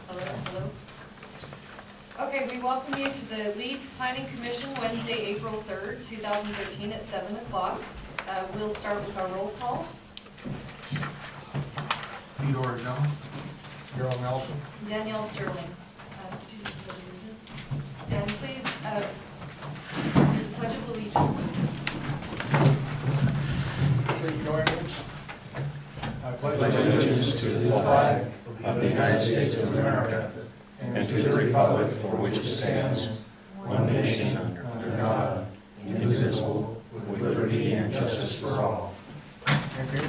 Hello. Okay, we welcome you to the Leeds Planning Commission Wednesday, April 3rd, 2013 at 7 o'clock. We'll start with our roll call. Theodore Jones. Carol Nelson. Danielle Sterling. And please, do the Pledge of Allegiance, please. Please join me. I pledge allegiance to the flag of the United States of America and to the republic for which it stands, one nation, under God, indivisible, with liberty and justice for all. Thank you.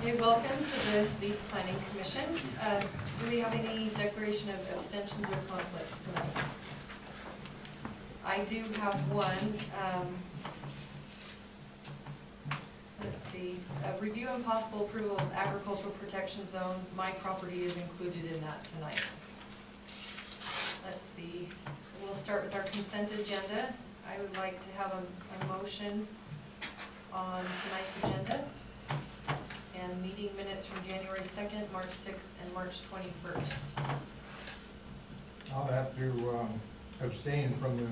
Okay, welcome to the Leeds Planning Commission. Do we have any declaration of abstentions or conflicts tonight? I do have one. Let's see. Review and possible approval of agricultural protection zone. My property is included in that tonight. Let's see. We'll start with our consent agenda. I would like to have a motion on tonight's agenda. And meeting minutes from January 2nd, March 6th, and March 21st. I'll have to abstain from the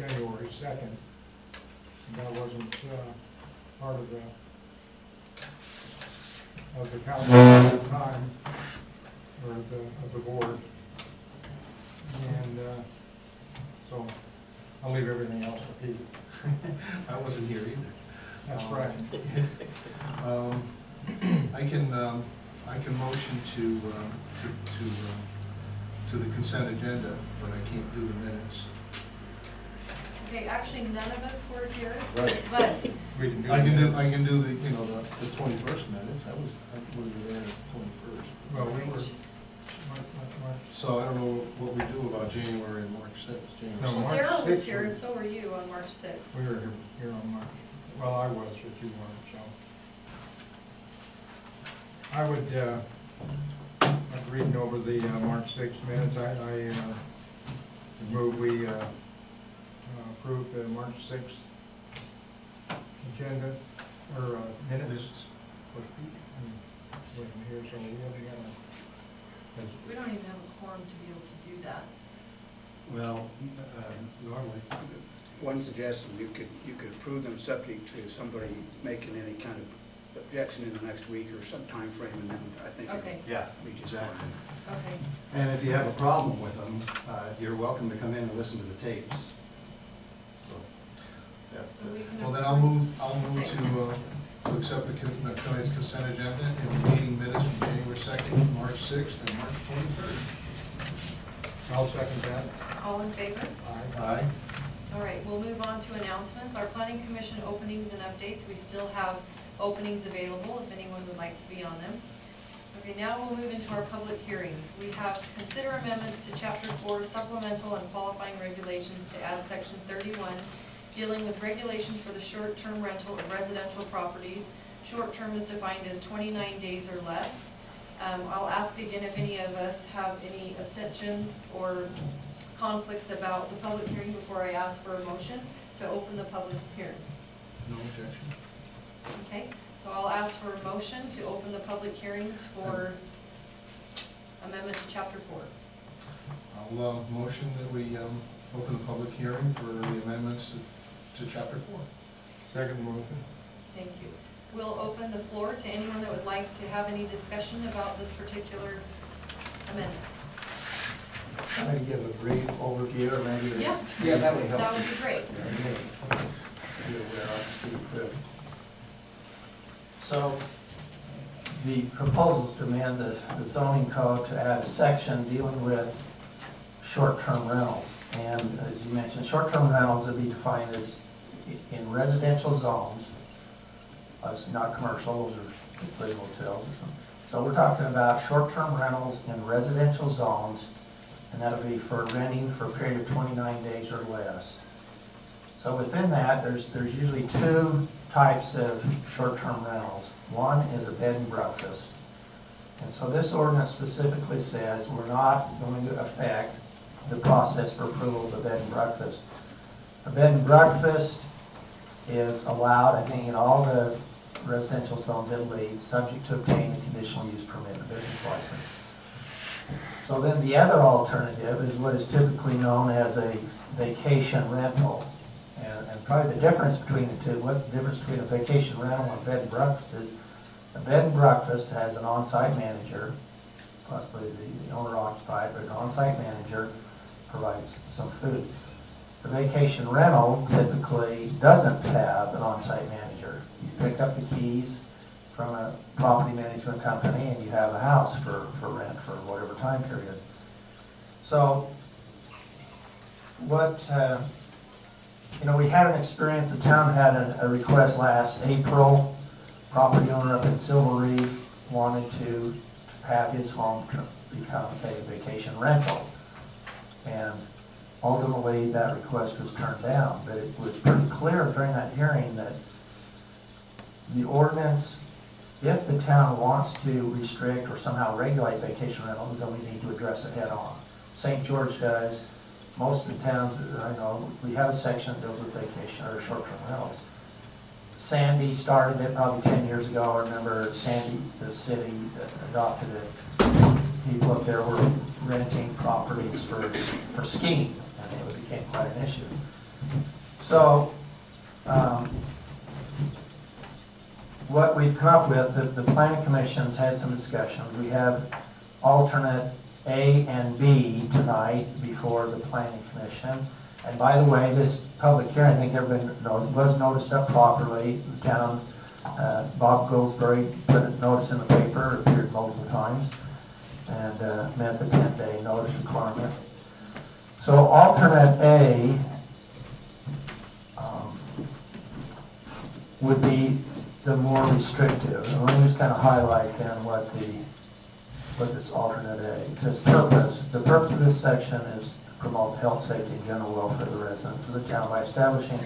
January 2nd. That wasn't part of the council at the time, or of the board. And so I'll leave everything else to Pete. I wasn't here either. That's right. I can motion to the consent agenda, but I can't do the minutes. Okay, actually, none of us were here, Right. but We can do I can that. do the, you know, the 21st minutes. I was there the 21st. Well, we were, So I don't know what we do about January and March 6th. January No, 6th. March Daryl was 6th here, and was- so were you on March 6th. we were here on March, well, I was, but you weren't, so. I would, after reading over the March 6th minutes, I would move we approve the March 6th agenda, or minutes. Wasn't here, so we haven't got We don't even have a quorum to be able to do that. Well, normally, one suggestion, you could approve them subject to somebody making any kind of objection in the next week or some time frame, and then I think Okay, it'd be just fine. okay. And if you have a problem with them, you're welcome to come in and listen to the tapes. So, So we can Well, then approve- I'll move to accept tonight's consent agenda and the meeting minutes from January 2nd, March 6th, and March 23rd. I'll second that. All in favor? Aye. All right, we'll move on to announcements. Our planning commission openings and updates, we still have openings available if anyone would like to be on them. Okay, now we'll move into our public hearings. We have consider amendments to chapter 4 supplemental and qualifying regulations to add section 31 dealing with regulations for the short-term rental of residential properties. Short-term is defined as 29 days or less. I'll ask again if any of us have any abstentions or conflicts about the public hearing before I ask for a motion to open the public hearing. No objection. Okay, so I'll ask for a motion to open the public hearings for amendment to chapter 4. I'll motion that we open the public hearing for the amendments to chapter 4. Second motion. Thank you. We'll open the floor to anyone that would like to have any discussion about this particular amendment. can I give a brief overview, or maybe? Yeah. Yeah, that would help. That would be great. You're aware of, pretty quick. So, the proposals to amend the zoning code to add a section dealing with short-term rentals. And as you mentioned, short-term rentals would be defined as in residential zones. It's not commercial, those are typically hotels or something. So we're talking about short-term rentals in residential zones, and that'll be for renting for a period of 29 days or less. So within that, there's usually two types of short-term rentals. One is a bed and breakfast. And so this ordinance specifically says we're not going to affect the process for approval of a bed and breakfast. A bed and breakfast is allowed, I think, in all the residential zones in Leeds, subject to obtain a conditional use permit and business license. So then the other alternative is what is typically known as a vacation rental. And probably the difference between the two, what the difference between a vacation rental and a bed and breakfast is, a bed and breakfast has an on-site manager, possibly the owner occupied, but an on-site manager provides some food. The vacation rental typically doesn't have an on-site manager. You pick up the keys from a property management company and you have a house for rent for whatever time period. So what, we had an experience, the town had a request last April. Property owner up in Silver Reef wanted to have his home become a vacation rental. And ultimately, that request was turned down, but it was pretty clear during that hearing that the ordinance, if the town wants to restrict or somehow regulate vacation rentals, then we need to address it head on. St. George does. Most of the towns that I know, we have a section that deals with vacation or short-term rentals. Sandy started it probably 10 years ago. I remember Sandy, the city adopted it. People up there were renting properties for skiing, and it became quite an issue. So, what we've come up with, the planning commission's had some discussions. We have alternate A and B tonight before the planning commission. And by the way, this public hearing, I think everybody knows, was noticed up properly. The town, Bob Goldsberry put a notice in the paper, appeared multiple times, and met the 10-day notice requirement. So alternate A would be the more restrictive. And let me just kind of highlight then what this alternate A. It says purpose. The purpose of this section is to promote health, safety, and general welfare of the residents of the town by establishing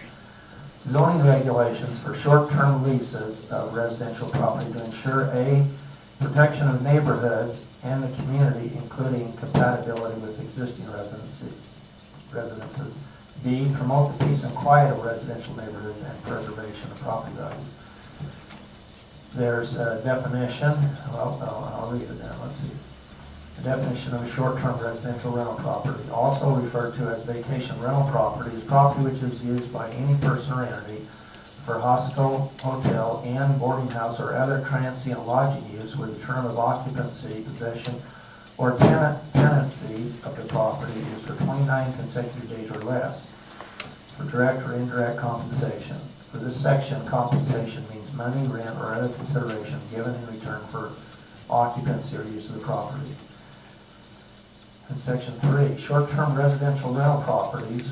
zoning regulations for short-term leases of residential property to ensure A, protection of neighborhoods and the community, including compatibility with existing residences. B, promote the peace and quiet of residential neighborhoods and preservation of property values. There's a definition, well, I'll read it now, let's see. The definition of a short-term residential rental property, also referred to as vacation rental property, is property which is used by any person or entity for hostel, hotel, inn, boarding house, or other transient lodging use where the term of occupancy, possession, or tenancy of the property is for 29 consecutive days or less, for direct or indirect compensation. For this section, compensation means money, rent, or other consideration given in return for occupancy or use of the property. In section 3, short-term residential rental properties,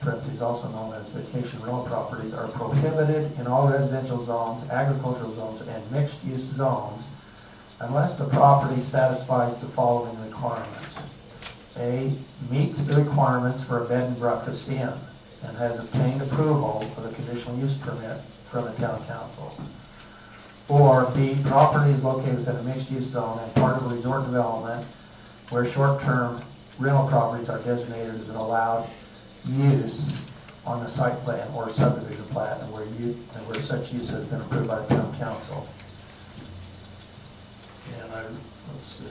parentheses also known as vacation rental properties, are prohibited in all residential zones, agricultural zones, and mixed-use zones unless the property satisfies the following requirements. A, meets the requirements for a bed and breakfast inn and has obtained approval of a conditional use permit from the town council. Or B, property is located within a mixed-use zone and part of a resort development where short-term rental properties are designated as an allowed use on the site plan or subdivision plat and where such use has been approved by the town council. And let's see.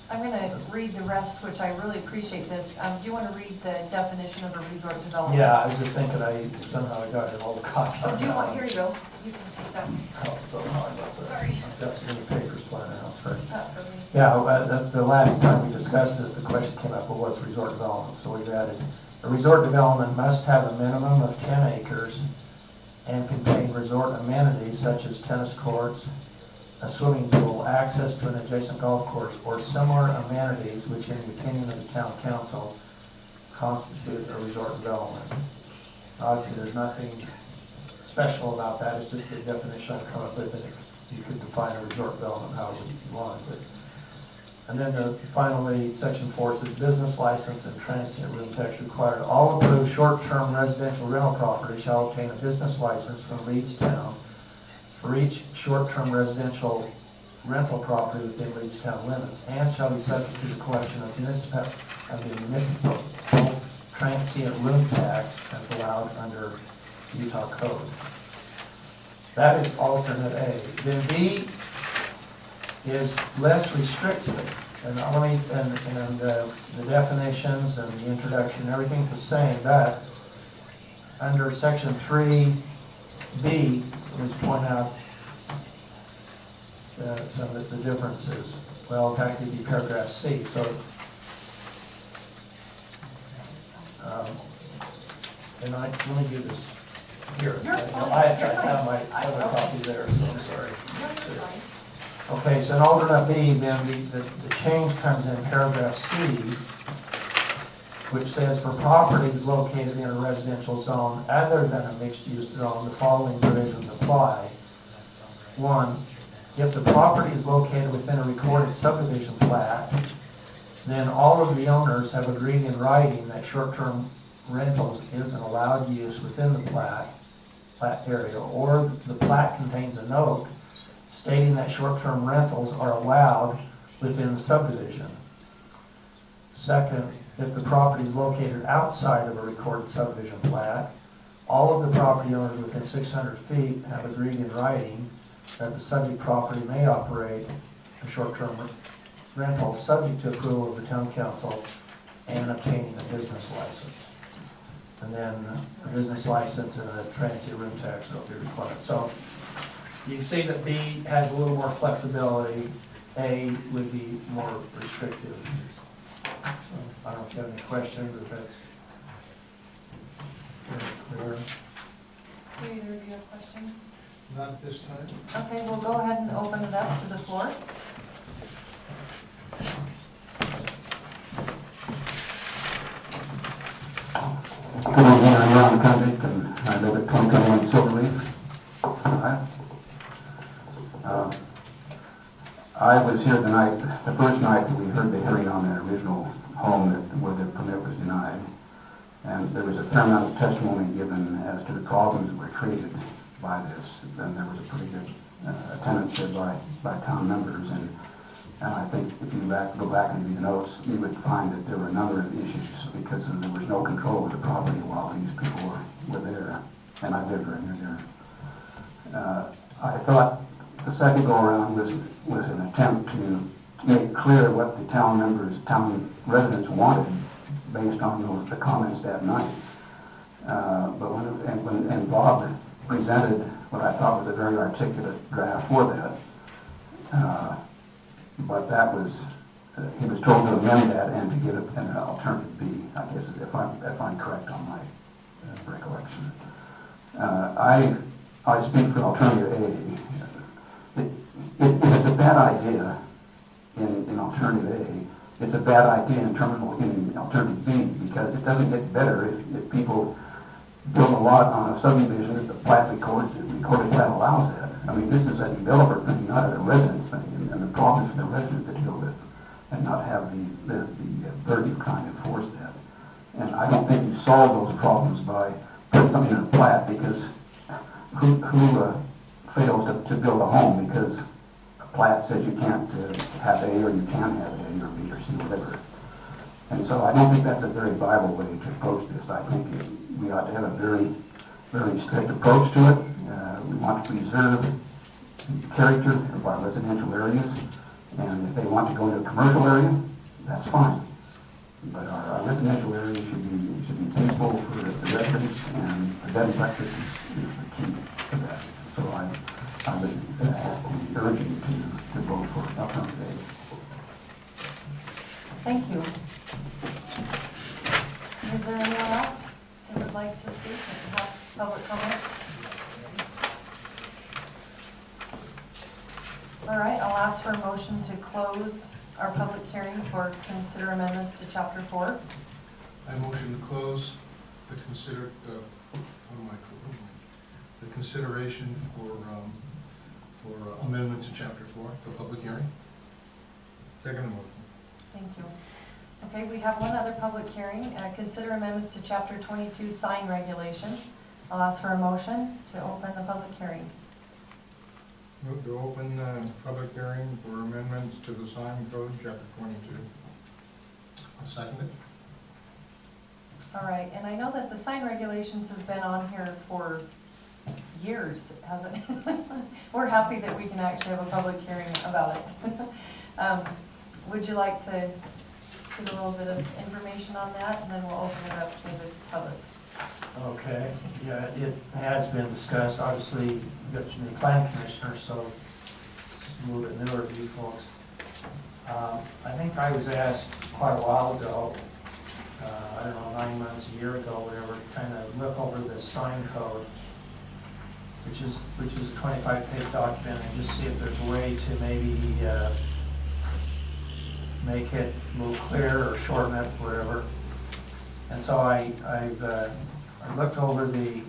I'm going to read the rest, which I really appreciate this. Do you want to read the definition of a resort development? Yeah, I was just thinking somehow I got an old copy. Oh, do you want, here you go. You can take that. Oh, somehow I got that. Sorry. That's in the papers flying out, right? That's okay. Yeah, the last time we discussed this, the question came up, well, what's resort development? So we've added, a resort development must have a minimum of 10 acres and contain resort amenities such as tennis courts, a swimming pool, access to an adjacent golf course, or similar amenities which in the opinion of the town council constitute a resort development. Obviously, there's nothing special about that, it's just the definition I come up with, and you could define a resort development however you want. And then finally, section 4 says business license and transient room tax required. All approved short-term residential rental property shall obtain a business license from Leeds Town for each short-term residential rental property within Leeds Town limits, and shall be subject to the collection of the municipal transient room tax as allowed under Utah code. That is alternate A. Then B is less restrictive. And the definitions and the introduction, everything's the same, but under section 3B, we point out some of the differences. Well, in fact, it'd be paragraph C, so. Let me do this here. You're fine. I You're fine. have my other Okay. copy there, so I'm sorry. No, you're fine. Okay, so in alternate B, then the change comes in paragraph C, which says for properties located in a residential zone other than a mixed-use zone, the following provisions apply. 1, if the property is located within a recorded subdivision plat, then all of the owners have agreed in writing that short-term rentals is an allowed use within the plat area, or the plat contains a note stating that short-term rentals are allowed within the subdivision. 2nd, if the property is located outside of a recorded subdivision plat, all of the property owners within 600 feet have agreed in writing that the subject property may operate a short-term rental subject to approval of the town council and obtaining a business license. And then a business license and a transient room tax will be required. So you can see that B has a little more flexibility. A would be more restrictive. So I don't know if you have any questions, if that's clear. Do either of you have questions? Not at this time. Okay, we'll go ahead and open it up to the floor. Good evening, I'm Ron Convict, and I live at 2021 Silverleaf. I was here the first night that we heard the hearing on that original home where the permit was denied. And there was a fair amount of testimony given as to the problems that were created by this. And there was a pretty good attendance here by town members. And I think if you go back and read the notes, you would find that there were a number of issues because there was no control of the property while these people were there. And I lived right near there. I thought the second go-around was an attempt to make clear what the town residents wanted based on the comments that night. But when Bob presented what I thought was a very articulate draft for that, but that was, he was told to amend that and to give it an alternative B, I guess, if I'm correct on my recollection. I speak for alternative A. It's a bad idea in alternative A. It's a bad idea in alternative B because it doesn't get better if people build a lot on a subdivision that the recorded plat allows that. I mean, this is a developer thing, not a residence thing, and the problem is for the residents to deal with and not have the burden of trying to enforce that. And I don't think you solve those problems by putting something in a plat because who fails to build a home because a plat says you can't have A or you can have A or B or C, whatever. And so I don't think that's a very viable way to approach this. I think we ought to have a very, very strict approach to it. We want to preserve the character of our residential areas, and if they want to go into a commercial area, that's fine. But our residential areas should be peaceful for the residents, and the bed and breakfast is the key to that. So I would urge you to vote for alternative A. Thank you. Is there anyone else that would like to speak and have public comment? All right, I'll ask for a motion to close our public hearing for consider amendments to chapter 4. I motion to close the consideration for amendment to chapter 4, the public hearing. Second motion. Thank you. Okay, we have one other public hearing, consider amendments to chapter 22 sign regulations. I'll ask for a motion to open the public hearing. Move to open public hearing for amendments to the sign code, chapter 22. I'll second it. All right, and I know that the sign regulations has been on here for years, hasn't it? We're happy that we can actually have a public hearing about it. Would you like to give a little bit of information on that, and then we'll open it up to the public? Okay, yeah, it has been discussed, obviously, you've got the new planning commissioner, so it's a little bit newer to you folks. I think I was asked quite a while ago, I don't know, 9 months, a year ago, whatever, to kind of look over the sign code, which is a 25-page document, and just see if there's a way to maybe make it a little clearer or shorten it, whatever. And so I've looked over the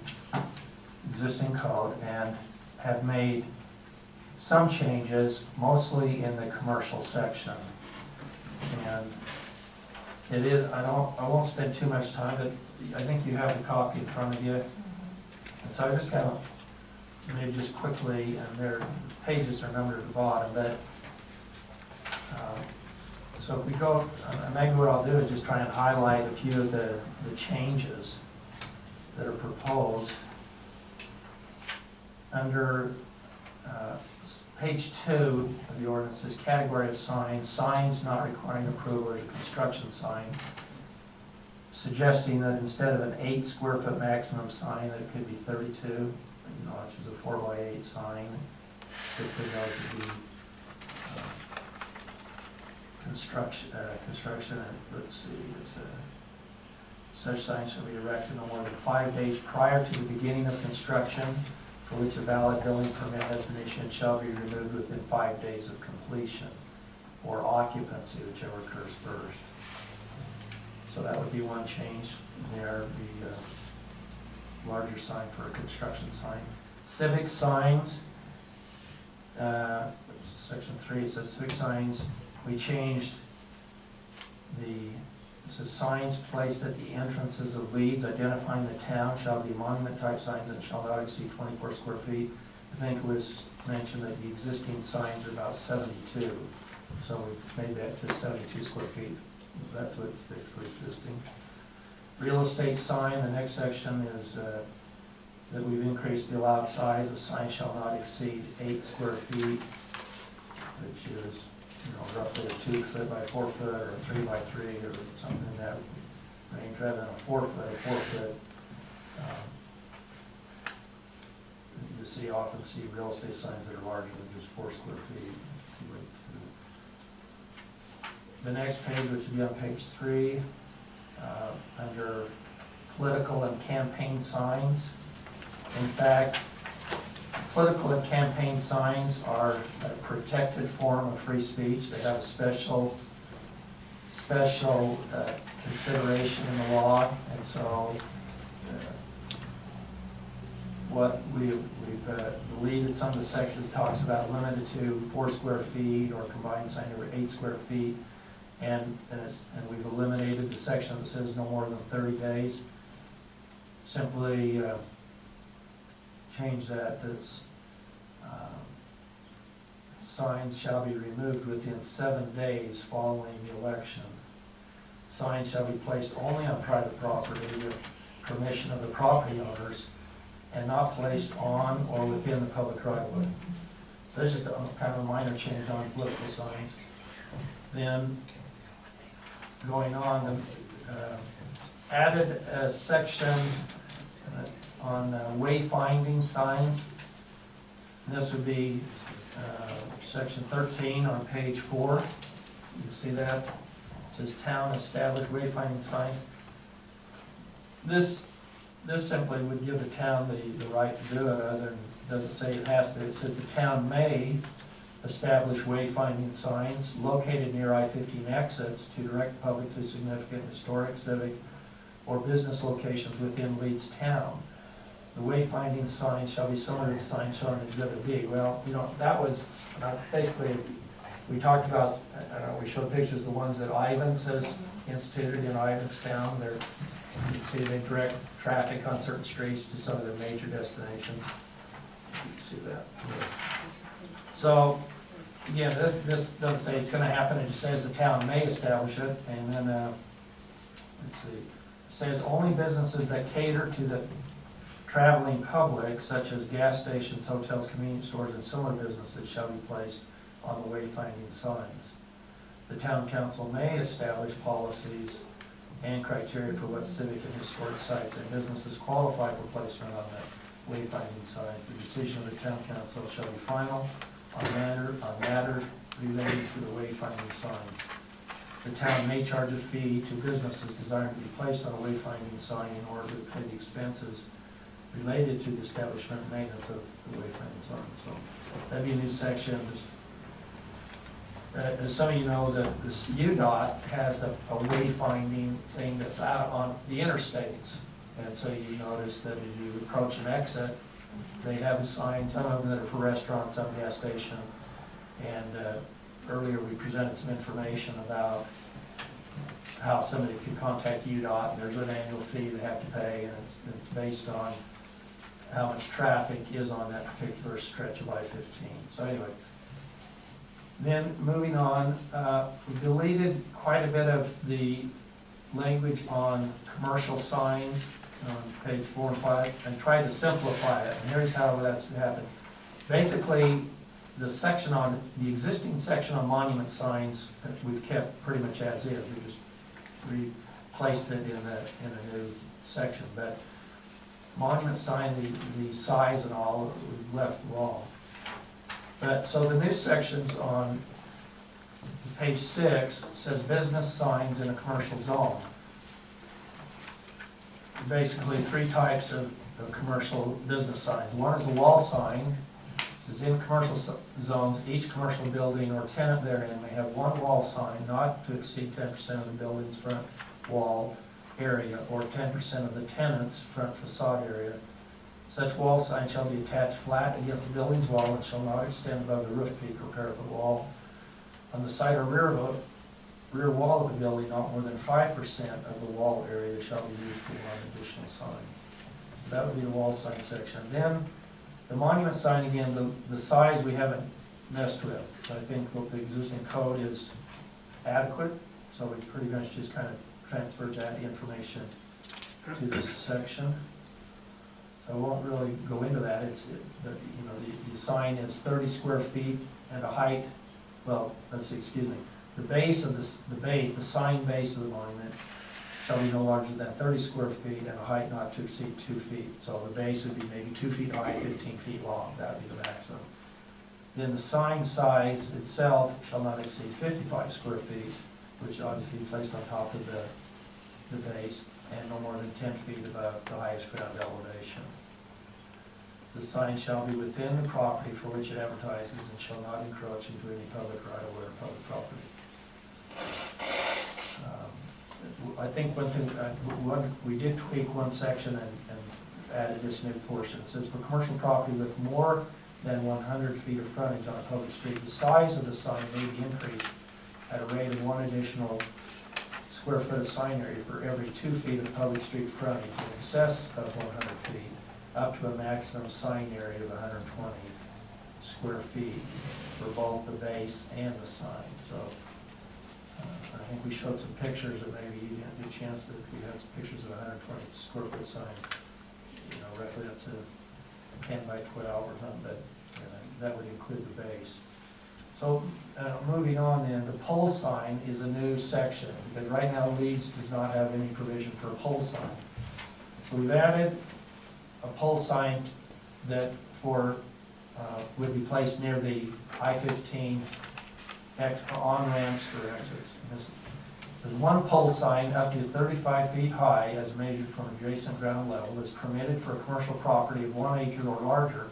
existing code and have made some changes, mostly in the commercial section. And it is, I won't spend too much time, but I think you have the copy in front of you. And so I just kind of, maybe just quickly, and their pages are numbered at the bottom, but so if we go, maybe what I'll do is just try and highlight a few of the changes that are proposed. Under page 2 of the ordinance is category of signs, signs not requiring approval as a construction sign, suggesting that instead of an 8 square foot maximum sign, that it could be 32, which is a 4x8 sign. Typically those would be construction, and let's see, such signs shall be erected no more than 5 days prior to the beginning of construction, for which a valid building permit has been issued, and shall be removed within 5 days of completion, or occupancy, whichever occurs first. So that would be one change there, the larger sign for a construction sign. Civic signs, section 3, it says civic signs. We changed it says signs placed at the entrances of Leeds identifying the town shall be monument type signs and shall not exceed 24 square feet. I think it was mentioned that the existing signs are about 72. So we made that to 72 square feet. That's what's basically existing. Real estate sign, the next section is that we've increased the allowed size. The sign shall not exceed 8 square feet, which is roughly a 2 foot by 4 foot, or a 3 by 3, or something in that range, rather than a 4 foot. You often see real estate signs that are larger than just 4 square feet. The next page, which would be on page 3, under political and campaign signs. In fact, political and campaign signs are a protected form of free speech. They have a special consideration in the law, and so what we've deleted some of the sections talks about limited to 4 square feet or combined sign over 8 square feet, and we've eliminated the section that says no more than 30 days. Simply change that. That's signs shall be removed within 7 days following the election. Signs shall be placed only on private property with permission of the property owners and not placed on or within the public right of way. So this is just kind of a minor change on political signs. Then going on, added a section on wayfinding signs. And this would be section 13 on page 4. You see that? It says town established wayfinding signs. This simply would give the town the right to do it, other than, it doesn't say it has to. It says the town may establish wayfinding signs located near I-15 exits to direct the public to significant historic, civic, or business locations within Leeds town. The wayfinding signs shall be similar to the signs shown in Exhibit B. Well, that was basically, we talked about, we showed pictures of the ones that Ivans has instituted in Ivanstown. You can see they direct traffic on certain streets to some of their major destinations. You can see that. So, again, this doesn't say it's going to happen. It just says the town may establish it. And then, let's see, it says only businesses that cater to the traveling public, such as gas stations, hotels, convenience stores, and similar businesses shall be placed on the wayfinding signs. The town council may establish policies and criteria for what civic and historic sites and businesses qualify for placement on the wayfinding signs. The decision of the town council shall be final on matters related to the wayfinding signs. The town may charge a fee to businesses desiring to be placed on a wayfinding sign in order to pay the expenses related to the establishment and maintenance of the wayfinding sign. So that'd be a new section. As some of you know, this UDOT has a wayfinding thing that's out on the interstates. And so you notice that as you approach an exit, they have a sign, some of them that are for restaurants, some gas station. And earlier we presented some information about how somebody can contact UDOT, and there's an annual fee they have to pay, and it's based on how much traffic is on that particular stretch of I-15. So anyway, then moving on, we deleted quite a bit of the language on commercial signs on page 4 and 5, and tried to simplify it, and here's how that's happened. Basically, the existing section on monument signs, we've kept pretty much as is. We just replaced it in a new section. But monument sign, the size and all, we've left wrong. But so the new sections on page 6 says business signs in a commercial zone. Basically 3 types of commercial business signs. One is a wall sign. It says in commercial zones, each commercial building or tenant therein may have one wall sign not to exceed 10% of the building's front wall area or 10% of the tenant's front facade area. Such wall sign shall be attached flat against the building's wall and shall not extend above the roof peak or parapet wall. On the side or rear wall of the building, not more than 5% of the wall area shall be used for one additional sign. So that would be the wall sign section. Then the monument sign, again, the size we haven't messed with. So I think what the existing code is adequate, so we pretty much just kind of transferred that information to this section. So I won't really go into that. The sign is 30 square feet and a height, well, let's see, excuse me. The base of the sign base of the monument shall be no larger than 30 square feet and a height not to exceed 2 feet. So the base would be maybe 2 feet high, 15 feet long. That would be the maximum. Then the sign size itself shall not exceed 55 square feet, which obviously is placed on top of the base, and no more than 10 feet above the highest ground elevation. The sign shall be within the property for which it advertises and shall not encroach into any public right-of-way or public property. I think one thing, we did tweak one section and added this new portion. It says, for commercial property with more than 100 feet of frontage on a public street, the size of the sign may be increased at a rate of 1 additional square foot of sign area for every 2 feet of public street frontage in excess of 100 feet, up to a maximum sign area of 120 square feet for both the base and the sign. So I think we showed some pictures, or maybe you didn't get a chance, but we had some pictures of a 120 square foot sign. Roughly that's a 10 by 12 or something, but that would include the base. So moving on then, the pole sign is a new section, because right now Leeds does not have any provision for a pole sign. So we've added a pole sign that would be placed near the I-15 on-ramps or exits. There's one pole sign up to 35 feet high as measured from adjacent ground level is permitted for a commercial property of 1 acre or larger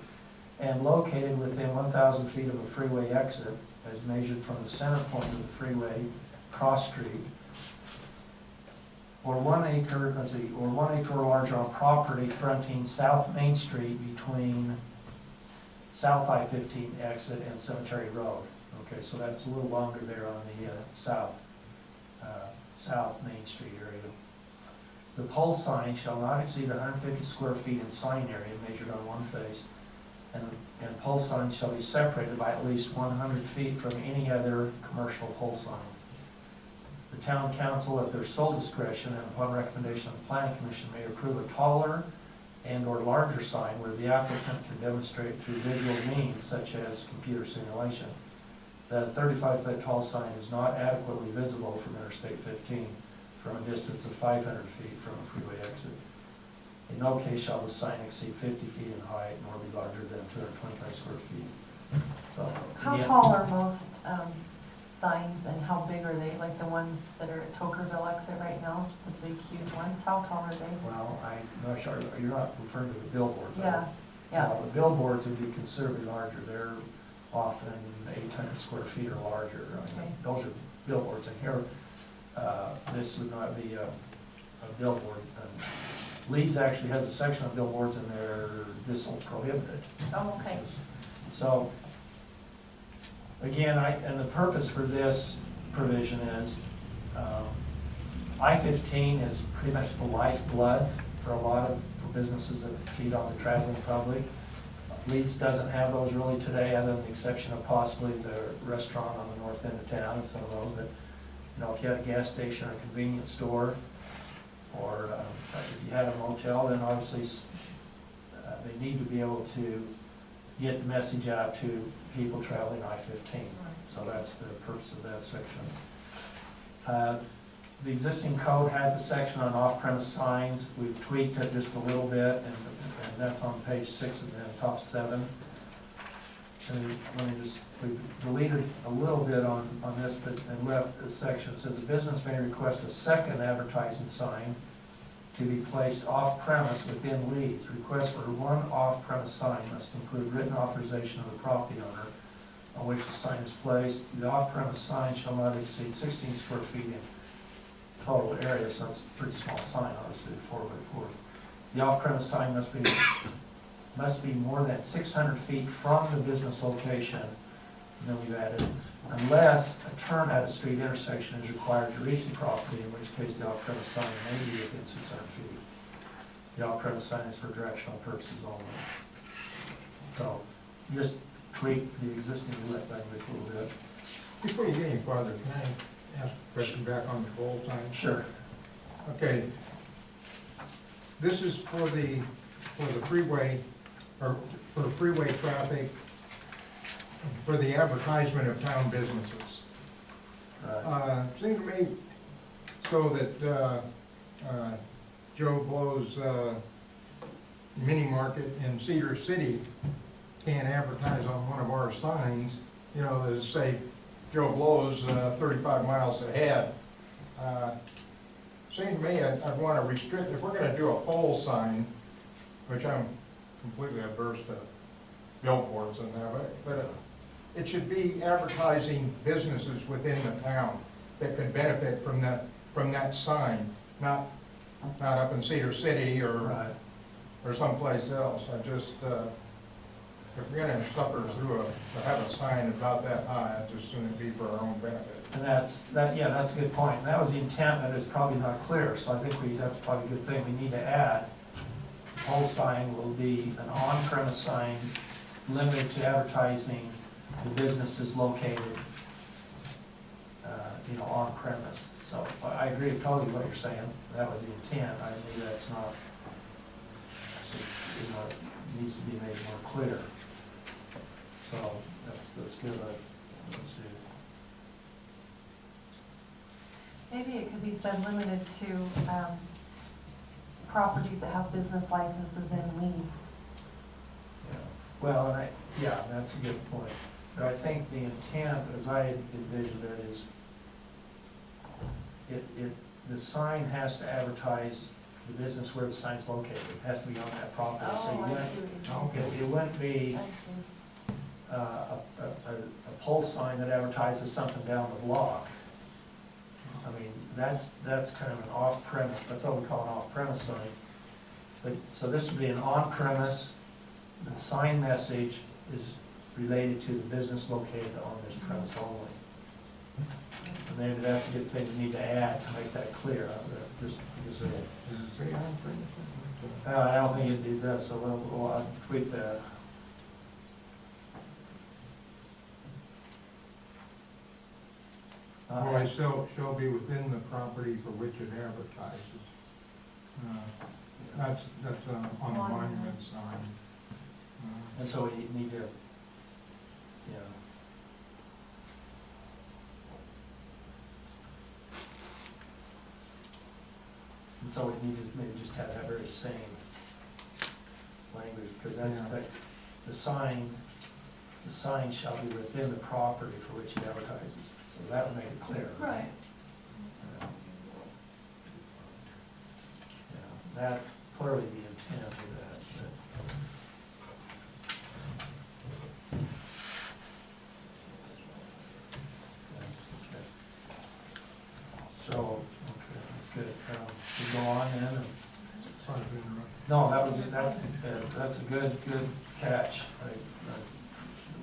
and located within 1,000 feet of a freeway exit as measured from the center point of the freeway cross street, or 1 acre, or 1 acre or larger on property fronting South Main Street between South I-15 exit and Cemetery Road. Okay, so that's a little longer there on the South Main Street area. The pole sign shall not exceed 150 square feet in sign area measured on one face, and pole signs shall be separated by at least 100 feet from any other commercial pole sign. The town council, at their sole discretion and upon recommendation of the planning commission, may approve a taller and/or larger sign where the applicant can demonstrate through visual means such as computer simulation that a 35-foot tall sign is not adequately visible from Interstate 15 from a distance of 500 feet from a freeway exit. In no case shall the sign exceed 50 feet in height nor be larger than 225 square feet. So, How again, tall are most signs and how big are they? Like the ones that are at Tokerville exit right now, the big huge ones, how tall are they? Well, I'm not sure, you're not referring to the billboards, are you? Yeah, yeah, Well, the billboards would be considerably larger. They're often 800 square feet or larger. I mean, Okay. those are billboards. And here, this would not be a billboard. Leeds actually has a section of billboards in there, this will prohibit it. oh, okay. So, again, and the purpose for this provision is, I-15 is pretty much the lifeblood for a lot of for businesses that feed on the traveling public. Leeds doesn't have those really today, other than the exception of possibly the restaurant on the north end of town and some of those. But, you know, if you had a gas station or a convenience store, or if you had a motel, then obviously they need to be able to get the message out to people traveling I-15. So that's the purpose of that section. The existing code has a section on off-premise signs. We've tweaked it just a little bit, and that's on page 6 of the top 7. We've deleted a little bit on this, but and left a section that says a business may request a second advertising sign to be placed off-premise within Leeds. Request for one off-premise sign must include written authorization of the property owner on which the sign is placed. The off-premise sign shall not exceed 16 square feet in total area, so it's a pretty small sign, obviously, 4x4. The off-premise sign must be more than 600 feet from the business location, and then we've added, unless a turn at a street intersection is required to reach the property, in which case the off-premise sign may be within 600 feet. The off-premise sign is for directional purposes only. So, just tweak the existing lit language a little bit. Before you get any farther, can I ask a question back on the pole sign? Sure. Okay. This is for the freeway, or for freeway traffic, for the advertisement of town businesses. Seemed to me so that Joe Blow's mini market in Cedar City can advertise on one of our signs, you know, that say Joe Blow's 35 miles ahead. Seemed to me I'd want to restrict, if we're going to do a pole sign, which I'm completely averse to billboards and that, but it should be advertising businesses within the town that could benefit from that sign, not up in Cedar City or someplace else. I just, if we're gonna suffer through to have a sign about that high, I'd just assume it'd be for our own benefit. And that's a good point. And that was the intent, but it's probably not clear, so I think that's probably a good thing. We need to add, pole sign will be an on-premise sign limited to advertising the businesses located, on premise. So I agree totally with what you're saying. That was the intent. I believe that's not, it needs to be made more clear. So that's good. Let's see. Maybe it could be said limited to properties that have business licenses in Leeds. Yeah. Well, that's a good point. But I think the intent, as I envisioned it, is the sign has to advertise the business where the sign's located. It has to be on that property. So Oh, I see what you're it wouldn't be I see. a pole sign that advertises something down the block. I mean, that's kind of an off-premise, that's what we call an off-premise sign. But, so this would be an on-premise, the sign message is related to the business located on this premise only. And maybe that's a good thing we need to add to make that clear, just because Does it say on premise? I don't think it does, so I'll tweak that. Well, I shall be within the property for which it advertises. That's on the monument sign. And so we need to, yeah. And so we need to maybe just have that very same language, because that's, Yeah. that, the sign shall be within the property for which it advertises, so that would make it clear. Right. Yeah. Yeah, that's clearly the intent of that, but. So, okay, that's good. We go on then, and, Sorry to interrupt. no, that's a good catch.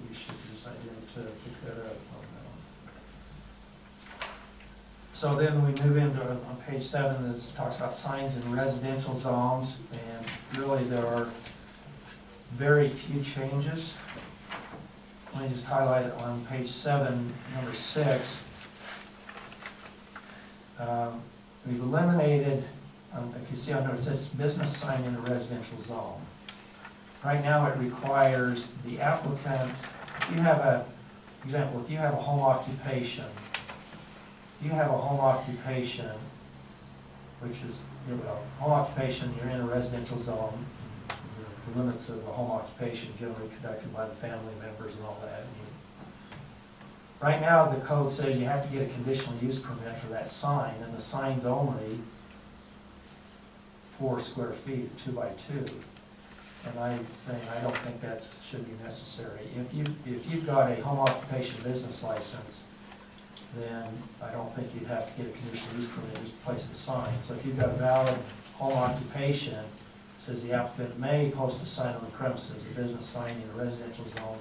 We should just, I didn't pick that up on that one. So then we move into, on page 7, this talks about signs in residential zones, and really there are very few changes. Let me just highlight it on page 7, number 6. We've eliminated, if you see on there, it says business sign in a residential zone. Right now, it requires the applicant, if you have a, example, if you have a home occupation, which is, you know, home occupation, you're in a residential zone, the limits of the home occupation generally conducted by the family members and all that. Right now, the code says you have to get a conditional use permit for that sign, and the sign's only 4 square feet, 2 by 2. And I'm saying, I don't think that should be necessary. If you've got a home occupation business license, then I don't think you'd have to get a conditional use permit, just place the sign. So if you've got a valid home occupation, it says the applicant may post a sign on the premises, a business sign in a residential zone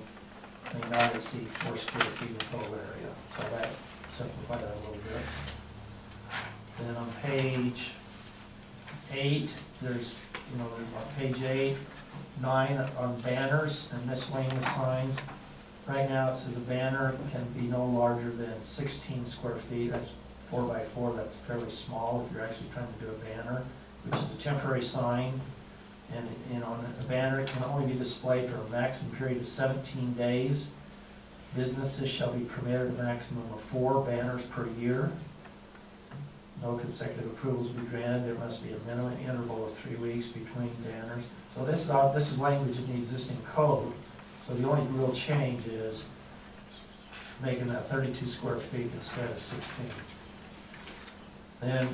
may not exceed 4 square feet in total area. So that simplified that a little bit. Then on page 8, there's, on page 8, 9 on banners and miscellaneous signs. Right now it says a banner can be no larger than 16 square feet. That's 4 by 4. That's fairly small if you're actually trying to do a banner, which is a temporary sign. And a banner can only be displayed for a maximum period of 17 days. Businesses shall be permitted a maximum of 4 banners per year. No consecutive approvals will be granted. There must be a minimum interval of 3 weeks between banners. So this is language in the existing code. So the only real change is making that 32 square feet instead of 16. Then,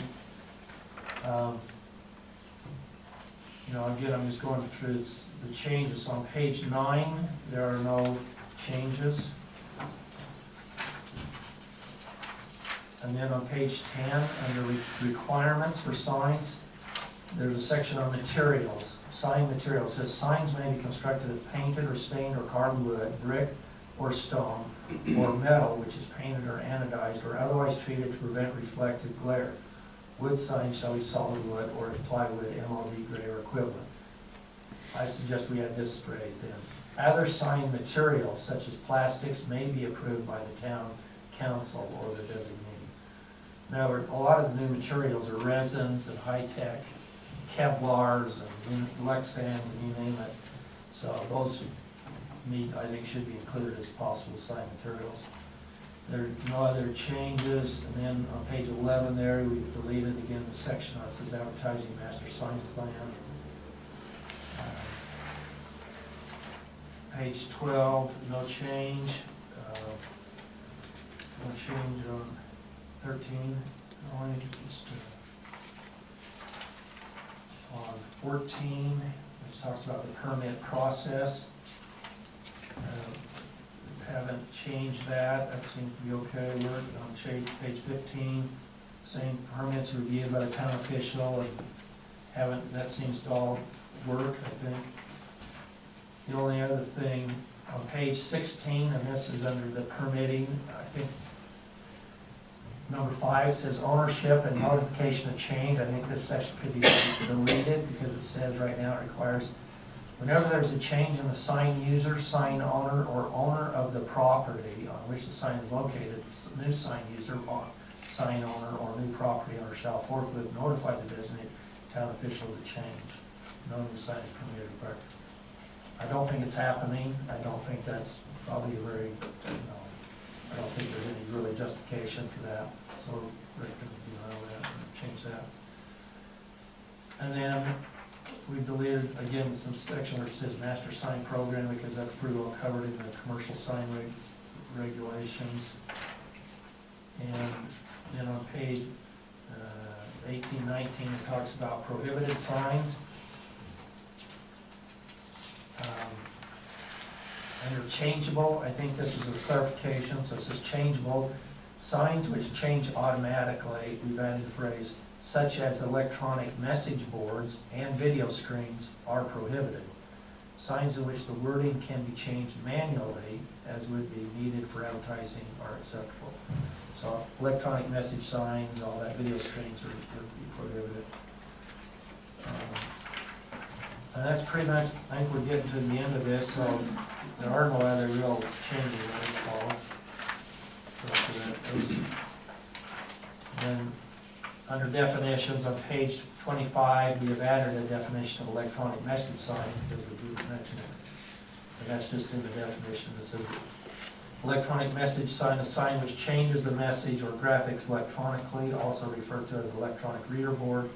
again, I'm just going through the changes. On page 9, there are no changes. And then on page 10, under requirements for signs, there's a section on materials. Sign materials. It says signs may be constructed of painted or stained or carved wood, brick or stone, or metal, which is painted or anodized, or otherwise treated to prevent reflected glare. Wood signs shall be solid wood, or if plywood, MOD gray or equivalent. I suggest we add this phrase in. Other sign materials, such as plastics, may be approved by the town council or the designee. Now, a lot of the new materials are resins and high-tech Kevlars and Lexans and you name it. So those I think, should be included as possible sign materials. There are no other changes. And then on page 11 there, we deleted again the section that says advertising master sign plan. Page 12, no change. No change on 13. Only just, on 14, which talks about the permit process. Haven't changed that. That seems to be okay. We're on page 15. Same permits reviewed by the town official, and that seems to all work, I think. The only other thing on page 16, and this is under the permitting, I think number 5 says ownership and notification of change. I think this section could be deleted because it says right now it requires whenever there's a change in the sign user, sign owner, or owner of the property on which the sign is located, the new sign user, sign owner, or new property owner shall forthwith notify the designated town official to change. No new signs permitted, but I don't think it's happening. I don't think that's probably very, I don't think there's any really justification for that. So Rick can, that and change that. And then we deleted, again, some section where it says master sign program, because that's pretty well covered in the commercial sign regulations. And then on page 18, 19, it talks about prohibited signs. Under changeable, I think this is a clarification, so it says changeable. Signs which change automatically, we've added the phrase, such as electronic message boards and video screens are prohibited. Signs in which the wording can be changed manually, as would be needed for advertising, are acceptable. So electronic message signs, all that, video screens are prohibited. And that's pretty much, I think we're getting to the end of this, so there are no other real changes, I recall. Then, under definitions, on page 25, we have added a definition of electronic message sign, because we didn't mention it. And that's just in the definition. It says, electronic message sign, a sign which changes the message or graphics electronically, also referred to as electronic reader board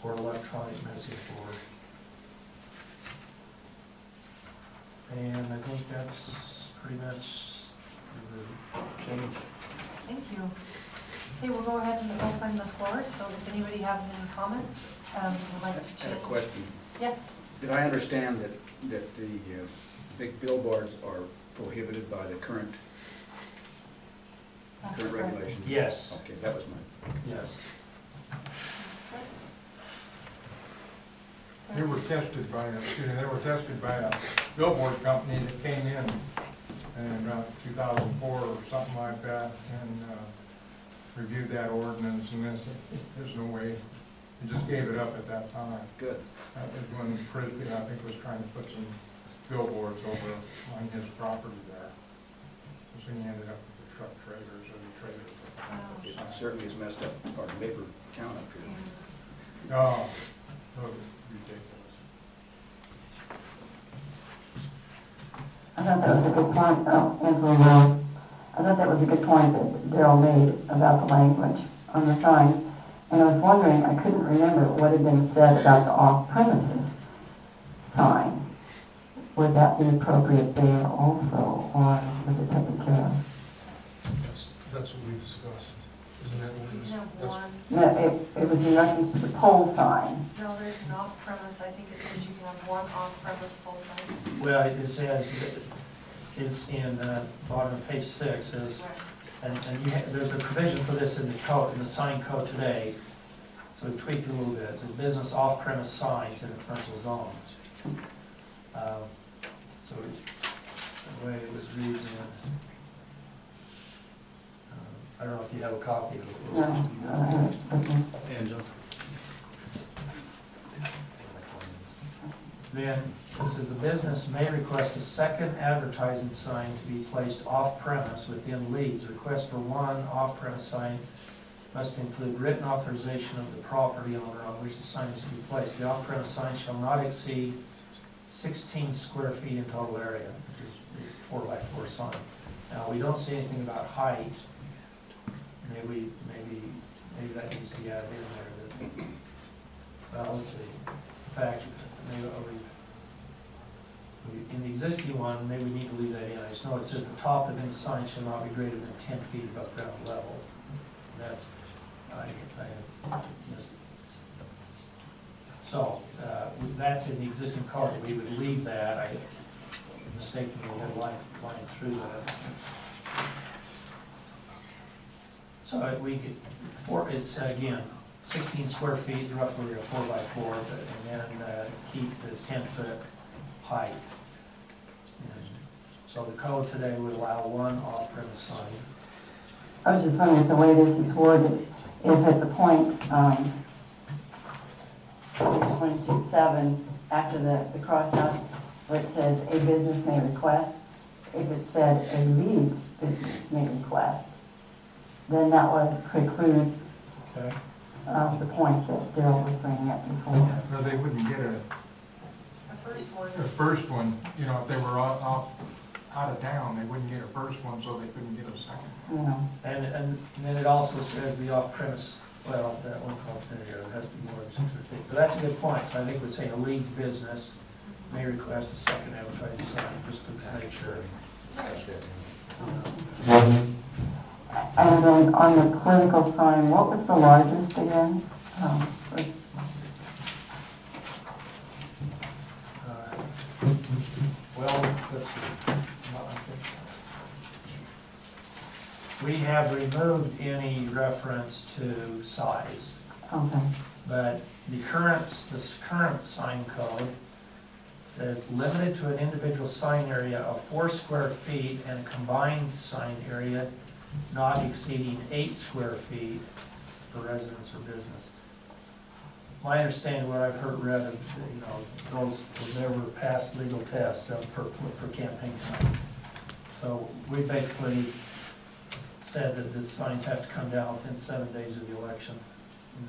or electronic message board. And I think that's pretty much the change. Thank you. Okay, we'll go ahead and open the floor, so if anybody has any comments, would like to I had change. a question. Yes, Did I understand that the big billboards are prohibited by the current that's correct. regulations? Yes. Okay, that was my, Yes. They were tested by a billboard company that came in around 2004 or something like that, and reviewed that ordinance, and there's no way, he just gave it up at that time. good. That was when Frisbee, I think, was trying to put some billboards over on his property there. So he ended up with the truck trailers or the trailers. It certainly has messed up our neighbor town up here. Oh, ridiculous. I thought that was a good point, Angela, I thought that was a good point that Darrell made about the language on the signs. And I was wondering, I couldn't remember what had been said about the off-premises sign. Would that be appropriate there also, or was it taken care of? That's what we discussed, isn't that what we We have discussed? one, No, it was in reference to the pole sign. no, there's an off-premise, I think it says you can have one off-premise pole sign. Well, it says, it's in bottom of page 6, says, Right. and there's a provision for this in the code, in the sign code today. So we tweaked it a little bit. It says business off-premise signs in a commercial zone. So it's the way it was reading it. I don't know if you have a copy of it. No, okay. Angela? Then, it says the business may request a second advertising sign to be placed off-premise within Leeds. Request for one off-premise sign must include written authorization of the property owner on which the sign is to be placed. The off-premise sign shall not exceed 16 square feet in total area, which is a 4x4 sign. Now, we don't see anything about height. Maybe that needs to be added in there. Well, let's see. In fact, maybe in the existing one, maybe we need to leave that in. I just know it says the top of the sign shall not be greater than 10 feet above ground level. That's, so, that's in the existing code. We would leave that. I mistakenly had line through that. So we could, it's again, 16 square feet, roughly a 4x4, and then keep the 10-foot height. And so the code today would allow one off-premise sign. I was just wondering if the way this is worded, if at the point, page 22.7, after the cross out, where it says a business may request, if it said a Leeds business may request, then that would preclude Okay. the point that Daryl was bringing up before. Or they wouldn't get A first one. a first one, you know, if they were off out of town, they wouldn't get a first one, so they couldn't get a second. You know, And then it also says the off-premise, well, that one alternate area has to be more than 600 feet. But that's a good point, so I think we're saying a Leeds business may request a second advertising sign, just to make sure. and then on the political sign, what was the largest again? Was- Well, let's see. We have removed any reference to size, Okay, but this current sign code says limited to an individual sign area of 4 square feet and a combined sign area not exceeding 8 square feet for residents or business. My understanding, what I've heard read, of, you know, those never passed legal test for campaign signs. So we basically said that the signs have to come down within 7 days of the election. And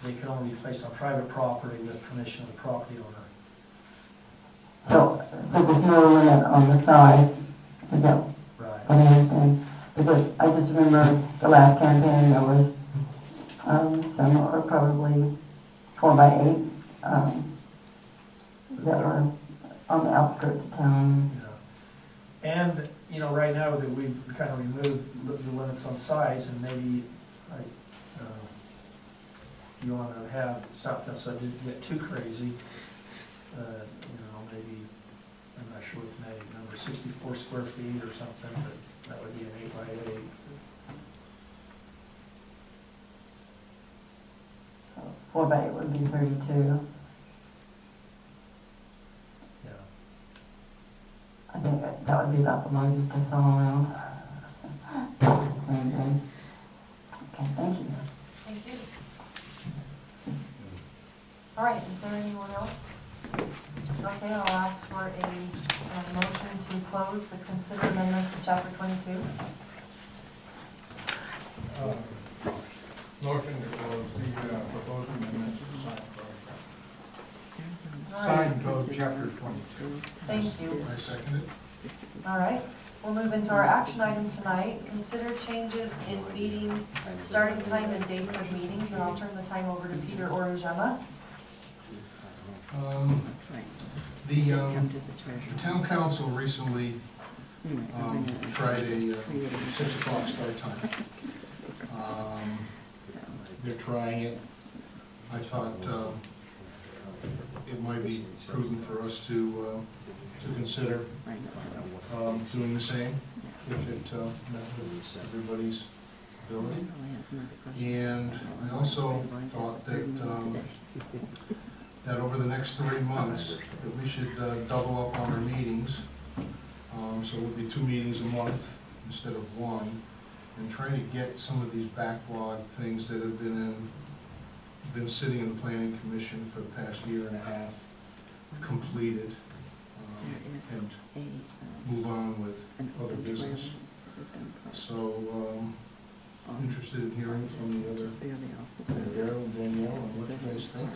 they can only be placed on private property with permission of the property owner. so there's no limit on the size, is that Right. what I understand? Because I just remember the last campaign, there was, some were probably 4 by 8, that were on the outskirts of town. Yeah. And, you know, right now that we've kind of removed the limits on size, and maybe, like, you want to have something so it doesn't get too crazy, you know, maybe, I'm not sure what the number, 64 square feet or something, but that would be an 8 by 8. 4 by 8 would be 32. Yeah. I think that would be about the largest I saw around. Okay, thank you. Thank you. All right, is there anyone else? Okay, I'll ask for a motion to close the consider amendments to chapter 22. Motion to close the proposed amendments to All right, sign code chapter 22. thank you. I second it. All right, we'll move into our action items tonight. Consider changes in meeting, starting time and dates of meetings, and I'll turn the time over to Peter Orujema. The town council recently tried a 6 o'clock start time. They're trying it. I thought it might be prudent for us to consider doing the same if it met with everybody's ability. And I also thought that over the next 3 months, that we should double up on our meetings. So it would be 2 meetings a month instead of 1, and try to get some of these backlog things that have been sitting in the planning commission for the past year and a half completed, and move on with other business. So, interested in hearing from the other, Daryl, Danielle, and what you guys think.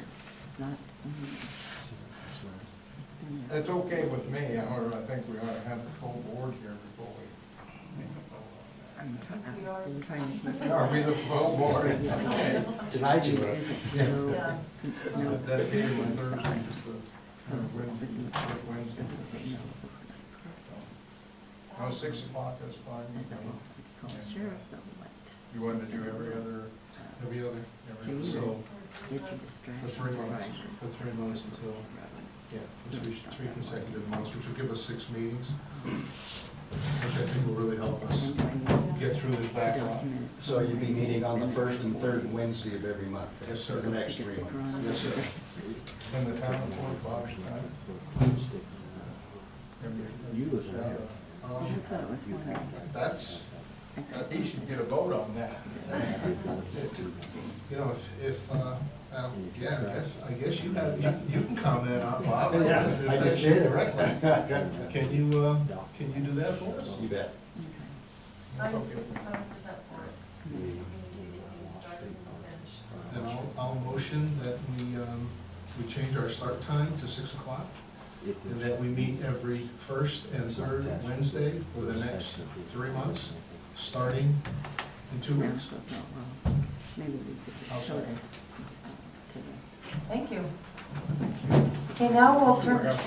It's okay with me, however, I think we ought to have the full board here before we make a vote on that. Are we the full board? Okay. Tonight you were. Yeah. I've dedicated my Thursday to Wednesday. Oh, 6 o'clock is fine. Sure. You wanted to do every other? So, It's a for 3 months, until, yeah, for three consecutive months, which will give us 6 meetings, which I think will really help us get through this backlog. So you'll be meeting on the first and third Wednesday of every month? Yes, sir. For the next 3 months? Yes, sir. In the town of Fort Fox, That's what I was wondering. That's, he should get a vote on that. you know, yeah, I guess you can comment on Bob. Yeah, if I that's just you did. directly. Can you do that for us? You bet. I'm 100% for it. We need to get things started and finished. then I'll motion that we change our start time to 6 o'clock, and that we meet every first and third Wednesday for the next 3 months, starting in 2 No, weeks. so, no, well, maybe we could just show them today. Thank you. Okay, now we'll turn, oh,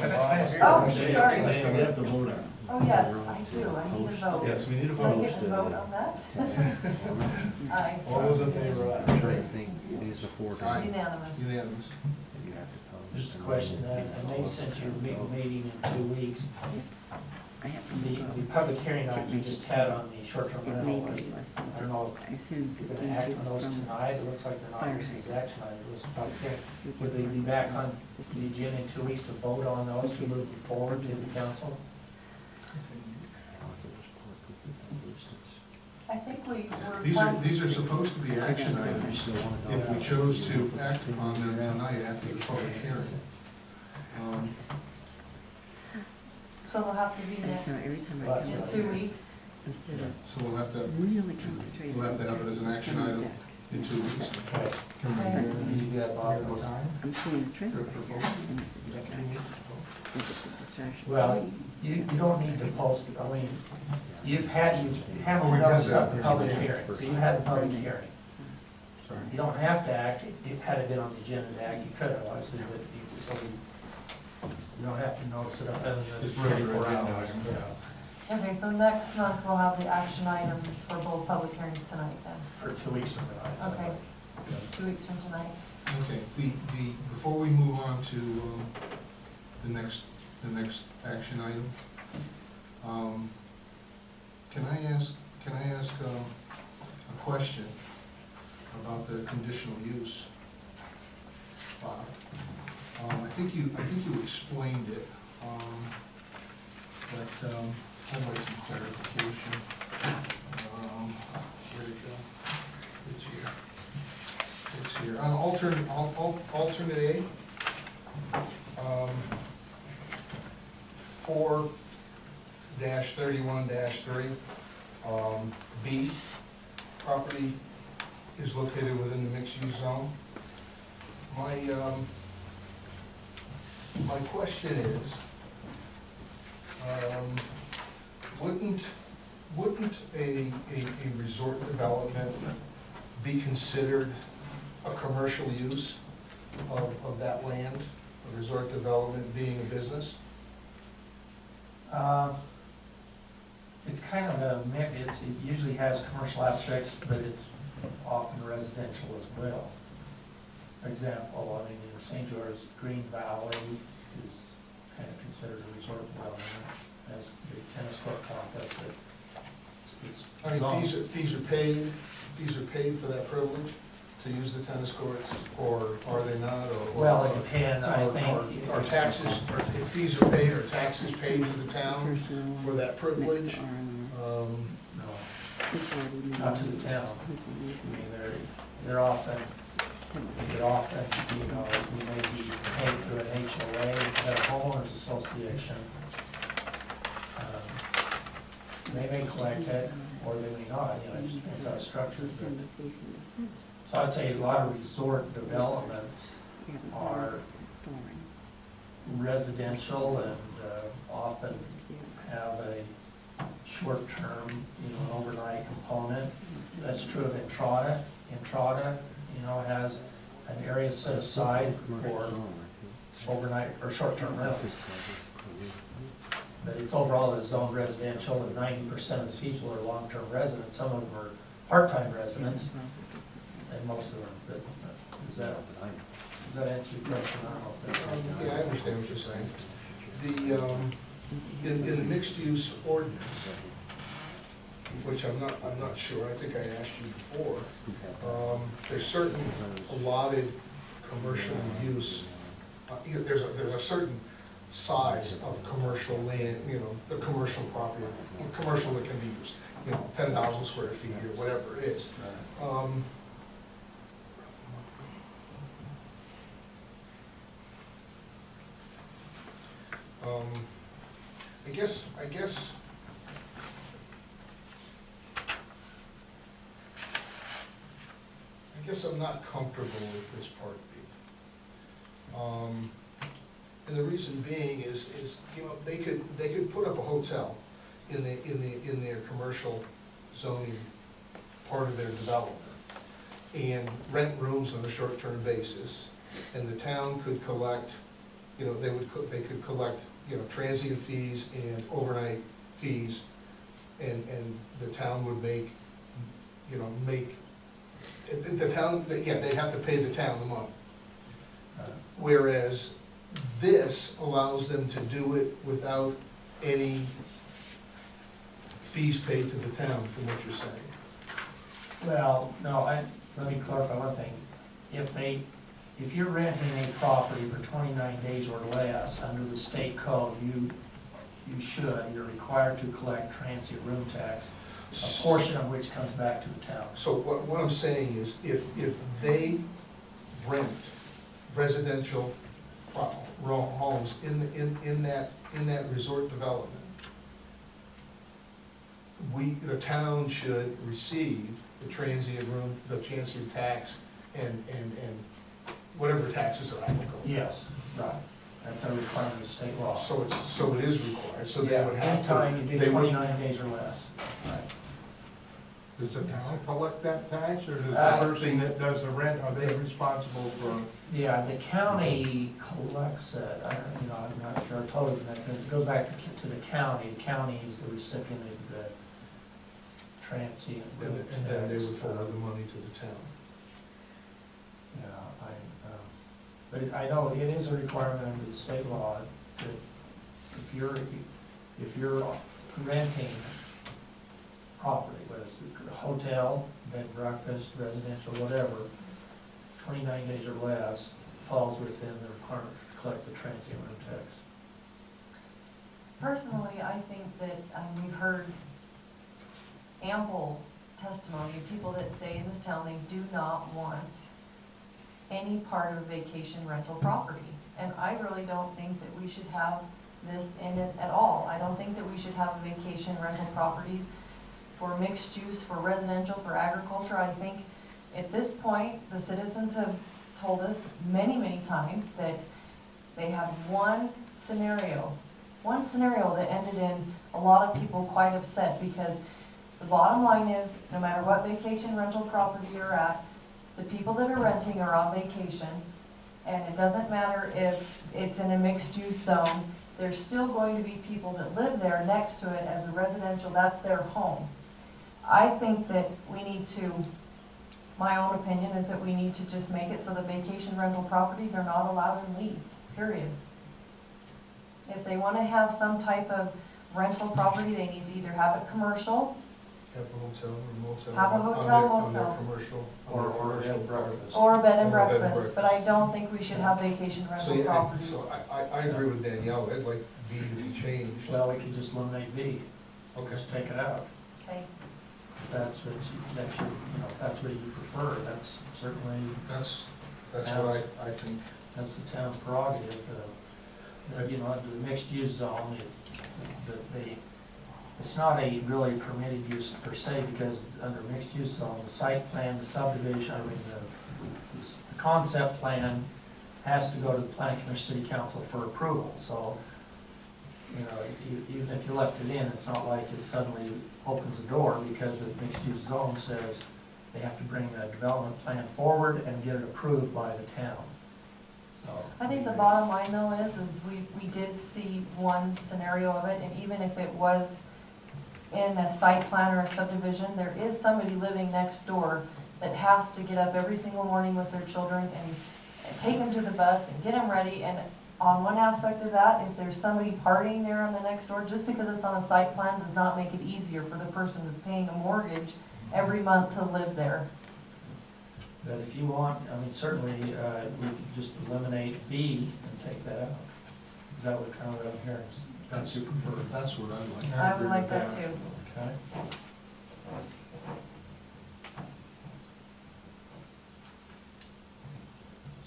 sorry. We have to vote on it. Oh, yes, I do, I need a vote. Yes, we need a Can I vote. get a vote on that? Aye. All those in favor, aye. It is a Aye. Unanimous. Unanimous. You have to post. Just a question, and maybe since you're meeting in 2 weeks, It's, I have to the go. public hearing that you just had on the short-term It may rental, be less than, I don't know I assume if you're 15 gonna act feet on those from tonight, it looks like they're not fire received hydrant. action items, it was public hearing. Would they be back on the agenda in 2 weeks to vote on those, to move forward to the council? I think we were. These are supposed to be action items if we chose to act on them tonight after the public hearing. So they'll have to be I just next, know every time I Well, come in out 2 here, weeks. instead of So we'll have to, really concentrating. we'll have to have it as an action item in 2 weeks. Okay. Okay. You got Bob at the time? I'm seeing this trailer Sure, right for here, both. and it's a distraction. It's a distraction. Well, you don't need to post, I mean, you haven't Oh, we had noticed that. up the public hearing, so you had the public Sunday. hearing. Sorry. You don't have to act, had it been on the agenda to act, you could have, obviously, but you don't have to notice it other than It's really 24 agenda hours. item. Yeah, Okay, so next month we'll have the action items for both public hearings tonight then. for 2 weeks from now. Okay, 2 weeks from tonight. Okay, before we move on to the next action item, can I ask a question about the conditional use? Bob, I think you explained it, but I'd like some clarification. Where'd it go? It's here. It's here. On alternate A, 4-31-3, B, property is located within the mixed-use zone. My question is, wouldn't a resort development be considered a commercial use of that land, a resort development being a business? It's kind of a mix, it usually has commercial aspects, but it's often residential as well. For example, I mean, in St. George, Green Valley is kind of considered a resort development, has a big tennis court complex, but it's. I mean, fees are paid for that privilege to use the tennis courts, or are they not, or? Well, it depends, I think. Are taxes, or if fees are paid, or taxes paid to the town for that privilege? Next to R&R. No, It's already not to the town. People I using mean, it. they're often, Typically. we may be paid through an HOA, a homeowners association. They may collect it, or they may not, it just depends how it's structured. Cease and desist and desist. So I'd say a lot of resort developments We haven't are heard it's storing. residential and often have a short-term, an overnight component. That's true of Entrada. Entrada, has an area set aside for overnight or short-term rentals. But it's overall a zoned residential, and 90% of the people are long-term residents. Some of them are part-time residents, and most of them, but does that answer your question? I don't know if that- Yeah, I understand what you're saying. In the mixed-use ordinance, which I'm not sure, I think I asked you before, there's certain allotted commercial use. There's a certain size of commercial land, the commercial property, commercial that can be used, 10,000 square feet or whatever it is. I guess guess I'm not comfortable with this part B. And the reason being is, you know, they could put up a hotel in their commercial zoning part of their development and rent rooms on a short-term basis, and the town could collect, you know, they could collect, you know, transient fees and overnight fees, and the town would make, you know, the town, yeah, they'd have to pay the town the money. Whereas this allows them to do it without any fees paid to the town, from what you're saying. Well, no, let me clarify one thing. If you're renting a property for 29 days or less, under the state code, you're required to collect transient room tax, a portion of which comes back to the town. So what I'm saying is, if they rent residential homes in that resort development, the town should receive the transient room, the transient tax, and whatever taxes are applicable. Yes, right. That's a requirement of state law. So it is required, so they would have to. Anytime you do they would- 29 days or less. Right. Does the town collect that tax, or does the Uh, person that does the rent, are they responsible for? Yeah, the county collects it. I'm not sure totally, because it goes back to the county. The county is the recipient of the transient room tax. And then they would forward the money to the town. Yeah, but I know it is a requirement under the state law that if you're renting property, whether it's a hotel, bed and breakfast, residential, whatever, 29 days or less falls within the requirement to collect the transient room tax. Personally, I think that, we've heard ample testimony of people that say in this town they do not want any part of vacation rental property. And I really don't think that we should have this in it at all. I don't think that we should have vacation rental properties for mixed use, for residential, for agriculture. I think at this point, the citizens have told us many, many times that they have one scenario that ended in a lot of people quite upset, because the bottom line is, no matter what vacation rental property you're at, the people that are renting are on vacation, and it doesn't matter if it's in a mixed-use zone, there's still going to be people that live there next to it as a residential, that's their home. I think that we need to, my own opinion is that we need to just make it so that vacation rental properties are not allowed in Leeds, period. If they want to have some type of rental property, they need to either have it commercial, Have a hotel or motel. Have a on hotel, their motel. commercial. Or a bed and breakfast. or a bed and Or a bed and breakfast, but I breakfast. don't think we should have vacation So, rental yeah, properties. so I agree with Danielle, I'd like B to be changed. Well, we could just eliminate B, Okay. just take it out. Okay, If that's what if that's what you prefer, that's certainly, That's what I think. that's the town's prerogative. Under the mixed use zone, it's not a really permitted use per se, because under mixed use zone, the site plan, the subdivision, the concept plan has to go to the planning commission, city council for approval. So, even if you left it in, it's not like it suddenly opens the door, because the mixed use zone says they have to bring a development plan forward and get it approved by the town. So I think the bottom line though is we did see one scenario of it, and even if it was in a site plan or a subdivision, there is somebody living next door that has to get up every single morning with their children and take them to the bus and get them ready. And on one aspect of that, if there's somebody partying there on the next door, just because it's on a site plan does not make it easier for the person that's paying a mortgage every month to live there. But if you want, certainly, we could just eliminate B and take that out. Is that what kind of what I'm hearing? That's your preferred. That's what I like. I agree would like with that that. too. Okay.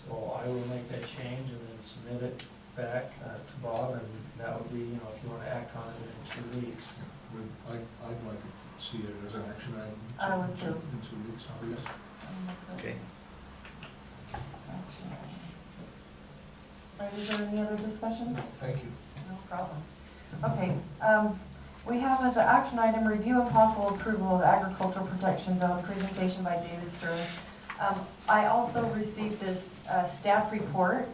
So I will make that change and then submit it back to Bob, and that would be, if you want to act on it in 2 weeks. I'd like to see it as an action item. I would too. In 2 weeks, please. Okay. All right, is there any other discussion? Thank you. No problem. Okay, we have as an action item, review and possible approval of agricultural protection zone, presentation by David Stern. I also received this staff report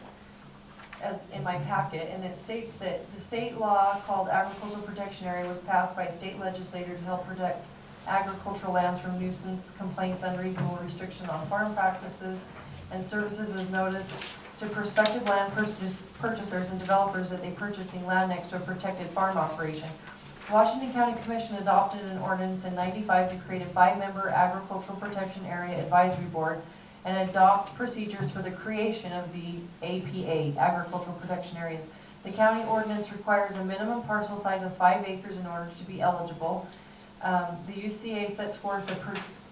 as in my packet, and it states that the state law called agricultural protection area was passed by a state legislator to help protect agricultural lands from nuisance complaints, unreasonable restriction on farm practices, and services as notice to prospective land purchasers and developers that they purchasing land next to a protected farm operation. Washington County Commission adopted an ordinance in '95 to create a 5-member agricultural protection area advisory board and adopt procedures for the creation of the APA, agricultural protection areas. The county ordinance requires a minimum parcel size of 5 acres in order to be eligible. The UCA sets forth the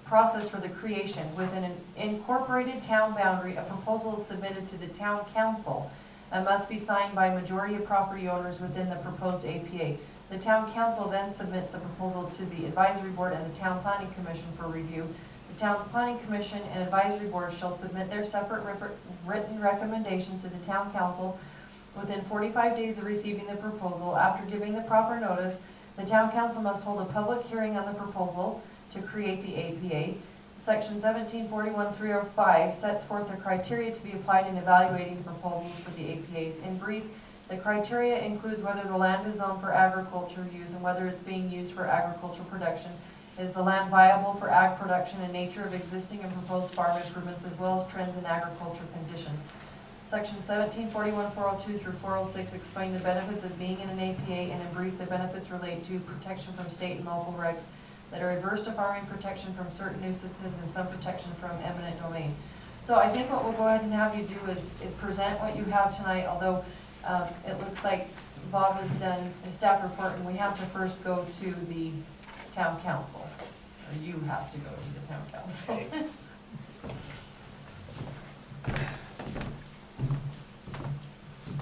process for the creation. With an incorporated town boundary, a proposal is submitted to the town council and must be signed by a majority of property owners within the proposed APA. The town council then submits the proposal to the advisory board and the town planning commission for review. The town planning commission and advisory board shall submit their separate written recommendations to the town council within 45 days of receiving the proposal. After giving the proper notice, the town council must hold a public hearing on the proposal to create the APA. Section 1741-305 sets forth the criteria to be applied in evaluating proposals for the APAs. In brief, the criteria includes whether the land is zoned for agriculture use and whether it's being used for agricultural production. Is the land viable for ag production and nature of existing and proposed farm improvements, as well as trends in agriculture conditions? Section 1741-402 through 406 explain the benefits of being in an APA, and in brief, the benefits relate to protection from state and local regs that are adverse to farming, protection from certain nuisances, and some protection from eminent domain. So I think what we'll go ahead and have you do is present what you have tonight, although it looks like Bob has done his staff report, and we have to first go to the town council. Or you have to go to the town council.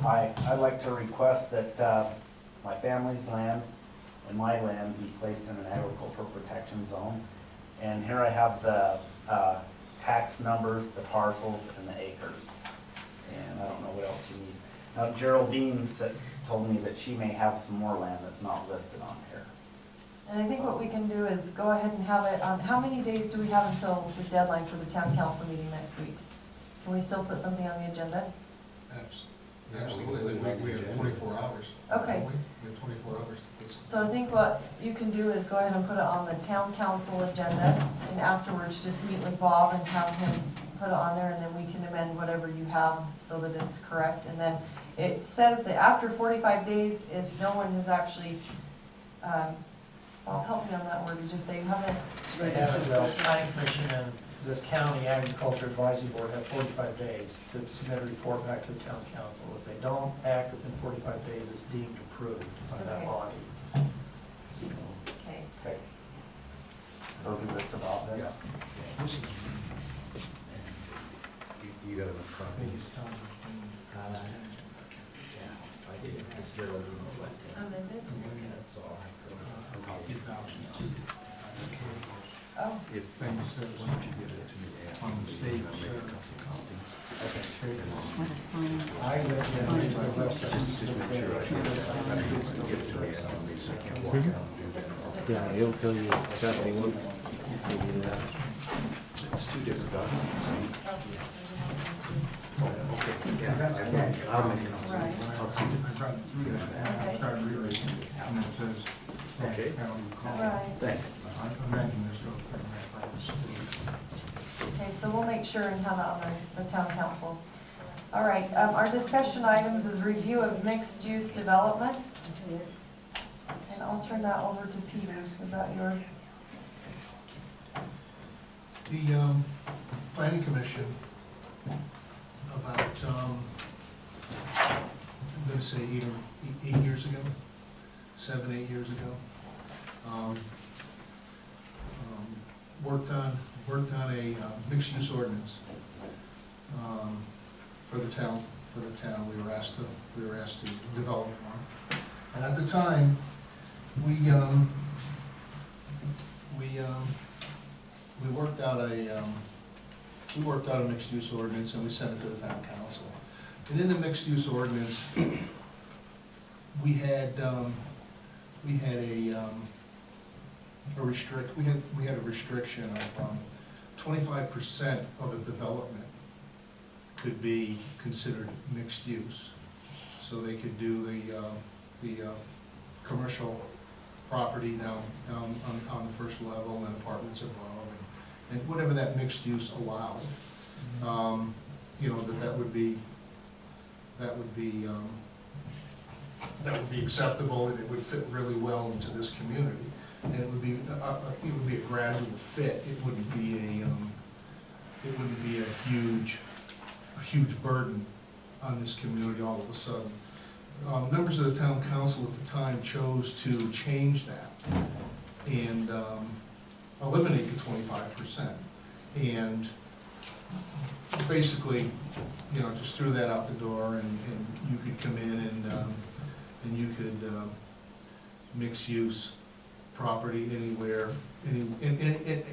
Hi, I'd like to request that my family's land and my land be placed in an agricultural protection zone. And here I have the tax numbers, the parcels, and the acres. And I don't know what else you need. Now Geraldine told me that she may have some more land that's not listed on here. And I think what we can do is go ahead and have it on, how many days do we have until the deadline for the town council meeting next week? Can we still put something on the agenda? Absolutely, we have 24 hours. Okay. don't we? We have 24 hours. So I think what you can do is go ahead and put it on the town council agenda, and afterwards just meet with Bob and have him put it on there, and then we can amend whatever you have so that it's correct. And then it says that after 45 days, if no one has actually, Bob, help me on that wordage, if they haven't. They have the planning commission and the county agriculture advisory board have 45 days to submit a report back to the town council. If they don't act within 45 days, it's deemed approved by that Okay. body. Okay. Okay. So I'll give this to Bob then. You got enough copies? It's Geraldine. Amended? So I'll have to copy. Oh, If Thank you, sir. why don't you give it to me after On the the stage, meeting, I'll make a copy. What a fine. I live in my website. Just make sure I get it gets to me after the meeting, so I can't walk out and do that. Yeah, he'll tell you exactly what. It's two different documents. Oh, okay, yeah, I'll make a copy. Right. I'll see it. I tried to do that, I started rereading it, and it says, Okay. county call. right. Thanks. I imagine this goes pretty much like this. Okay, so we'll make sure and have it on the town council. All right, our discussion items is review of mixed-use developments. And I'll turn that over to Peter. Is that your? The planning commission, about, I'm gonna say 8 years ago, 7, 8 years ago, worked on a mixed-use ordinance for the town. We were asked to develop one. And at the time, we worked out a we worked out a mixed-use ordinance and we sent it to the town council. And in the mixed-use ordinance, we had a restriction of 25% of a development could be considered mixed use. So they could do the commercial property down on the first level and then apartments above, and whatever that mixed use allowed. You know, that would be acceptable, and it would fit really well into this community. And it would be a gradual fit. It wouldn't be a huge burden on this community all of a sudden. Members of the town council at the time chose to change that and eliminate the 25%. And basically, you know, just threw that out the door, and you could come in and you could mix use property anywhere,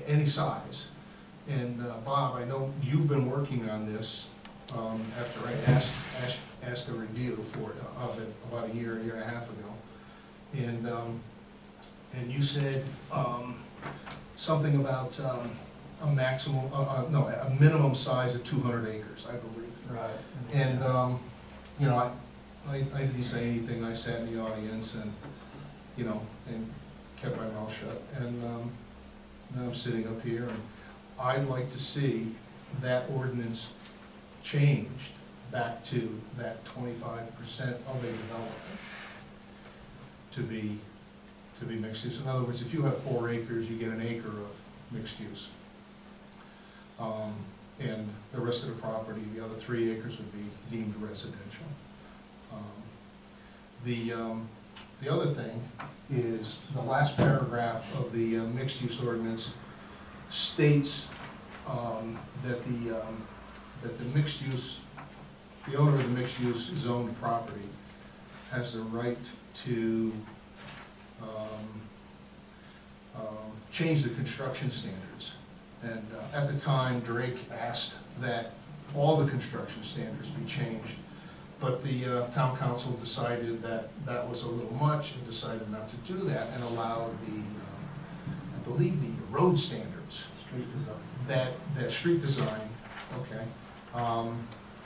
any size. And Bob, I know you've been working on this after I asked a review of it about a year and a half ago. And you said something about a minimum size of 200 acres, I believe. Right. And, you know, I didn't say anything. I sat in the audience and, you know, and kept my mouth shut. And now I'm sitting up here, and I'd like to see that ordinance changed back to that 25% of a development to be mixed use. In other words, if you have 4 acres, you get an acre of mixed use. And the rest of the property, the other 3 acres would be deemed residential. The other thing is the last paragraph of the mixed-use ordinance states that the mixed-use, the owner of the mixed-use zoned property has the right to change the construction standards. And at the time, Drake asked that all the construction standards be changed, but the town council decided that that was a little much and decided not to do that and allowed I believe the road standards. Street design. That street design, okay.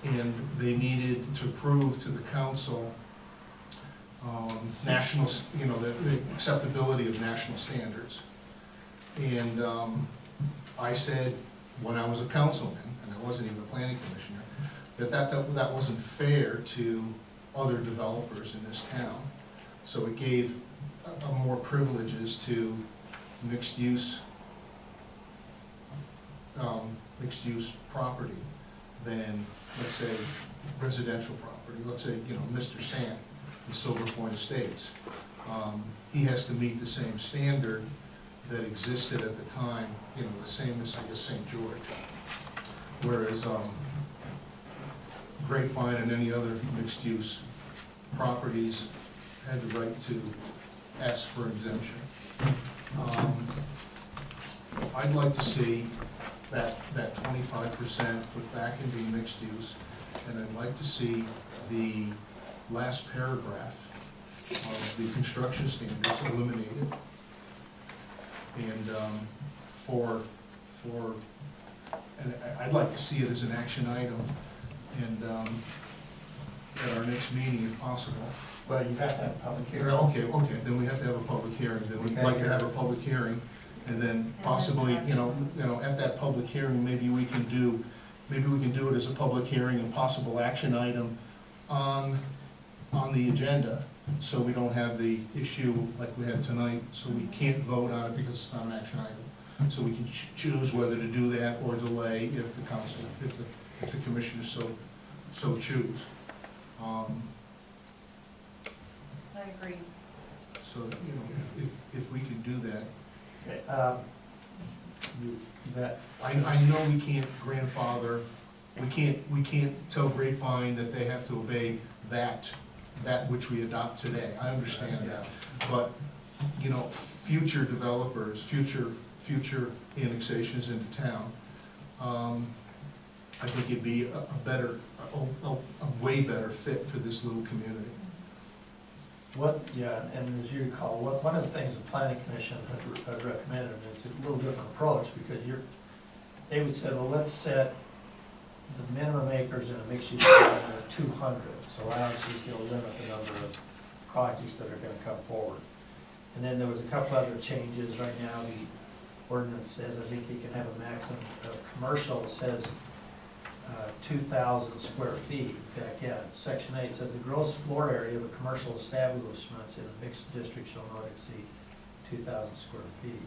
And they needed to prove to the council national, you know, the acceptability of national standards. And I said, when I was a councilman, and I wasn't even a planning commissioner, that wasn't fair to other developers in this town. So it gave more privileges to mixed-use property than, let's say, residential property. Let's say, you know, Mr. Sant in Silver Point Estates. He has to meet the same standard that existed at the time, you know, the same as, I guess, St. George. Whereas Grapevine and any other mixed-use properties had the right to ask for exemption. I'd like to see that 25% put back into mixed use, and I'd like to see the last paragraph of the construction standards eliminated. And and I'd like to see it as an action item, and at our next meeting if possible. Well, you have to have a public hearing. Okay, then we have to have a public hearing, then we'd like to have a public hearing, and then possibly, you know, at that public hearing, maybe we can do it as a public hearing and possible action item on the agenda, so we don't have the issue like we had tonight, so we can't vote on it because it's not an action item. So we can choose whether to do that or delay if the council, if the commissioners so choose. I agree. So, you know, if we can do that. Okay, I know we can't grandfather, we can't tell Grapevine that they have to obey that which we adopt today. I understand that. But, you know, future developers, future annexations into town, I think it'd be a way better fit for this little community. And as you recall, one of the things the planning commission had recommended, and it's a little different approach, because they would say, well, let's set the minimum acres in a mixed-use development at 200, so obviously you'll limit the number of projects that are gonna come forward. And then there was a couple other changes. Right now, the ordinance says, I think you can have a maximum of commercial, says 2,000 square feet. Back in section 8 says the gross floor area of a commercial establishment in a mixed district shall not exceed 2,000 square feet.